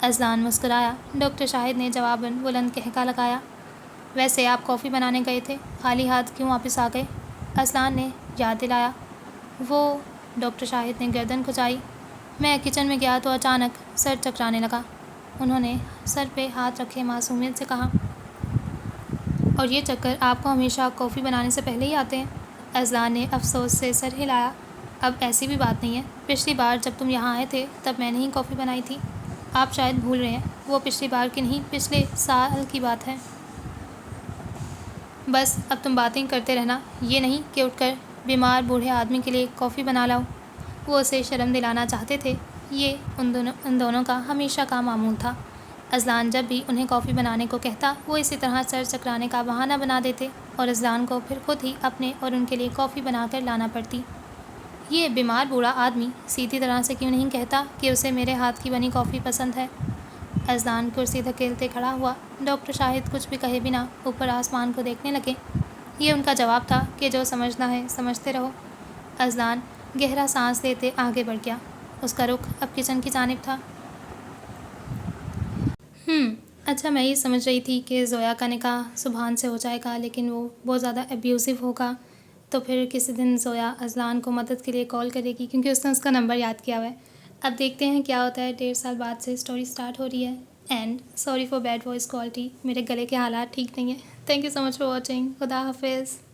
اذلان مسکرایا۔ ڈاکٹر شاہد نے جواباً بلند کہکا لگایا۔ ویسے آپ کافی بنانے گئے تھے، خالی ہاتھ کیوں واپس آ گئے؟ اذلان نے یاد دلایا۔ وہ ڈاکٹر شاہد نے گردن کھچائی۔ میں کچن میں گیا تو اچانک سر چکرانے لگا۔ انہوں نے سر پہ ہاتھ رکھے معصومیت سے کہا۔ اور یہ چکر آپ کو ہمیشہ کافی بنانے سے پہلے ہی آتے ہیں؟ اذلان نے افسوس سے سر ہلایا۔ اب ایسی بھی بات نہیں ہے، پچھلی بار جب تم یہاں آئے تھے تب میں نے ہی کافی بنائی تھی۔ آپ شاید بھول رہے ہیں، وہ پچھلی بار کی نہیں، پچھلے سال کی بات ہے۔ بس اب تم باتیں کرتے رہنا، یہ نہیں کہ اٹھ کر بیمار بوڑھے آدمی کے لیے کافی بنا لاؤ۔ وہ اسے شرم دلانا چاہتے تھے، یہ ان دونوں کا ہمیشہ کا معمول تھا۔ اذلان جب بھی انہیں کافی بنانے کو کہتا وہ اسی طرح سر چکرانے کا بہانہ بنا دیتے اور اذلان کو پھر خود ہی اپنے اور ان کے لیے کافی بنا کر لانا پڑتی۔ یہ بیمار بوڑھا آدمی سیدھی طرح سے کیوں نہیں کہتا کہ اسے میرے ہاتھ کی بنی کافی پسند ہے؟ اذلان کرسی دھکیلتے کھڑا ہوا۔ ڈاکٹر شاہد کچھ بھی کہے بنا اوپر آسمان کو دیکھنے لگے۔ یہ ان کا جواب تھا کہ جو سمجھنا ہے سمجھتے رہو۔ اذلان گہرا سانس لیتے آگے بڑھ گیا۔ اس کا رخ اب کچن کی جانب تھا۔ اچھا، میں یہ سمجھ رہی تھی کہ زویا کا نکاح سبحان سے ہو جائے گا، لیکن وہ بہت زیادہ ابیوزو ہوگا، تو پھر کسی دن زویا اذلان کو مدد کے لیے کال کرے گی کیونکہ اس نے اس کا نمبر یاد کیا ہوا ہے۔ اب دیکھتے ہیں کیا ہوتا ہے۔ 1.5 سال بعد سے اسٹوری سٹارٹ ہو رہی ہے۔ And sorry for bad voice quality, میرے گلے کے حالات ٹھیک نہیں ہیں۔ Thank you so much for watching. خدا حافظ۔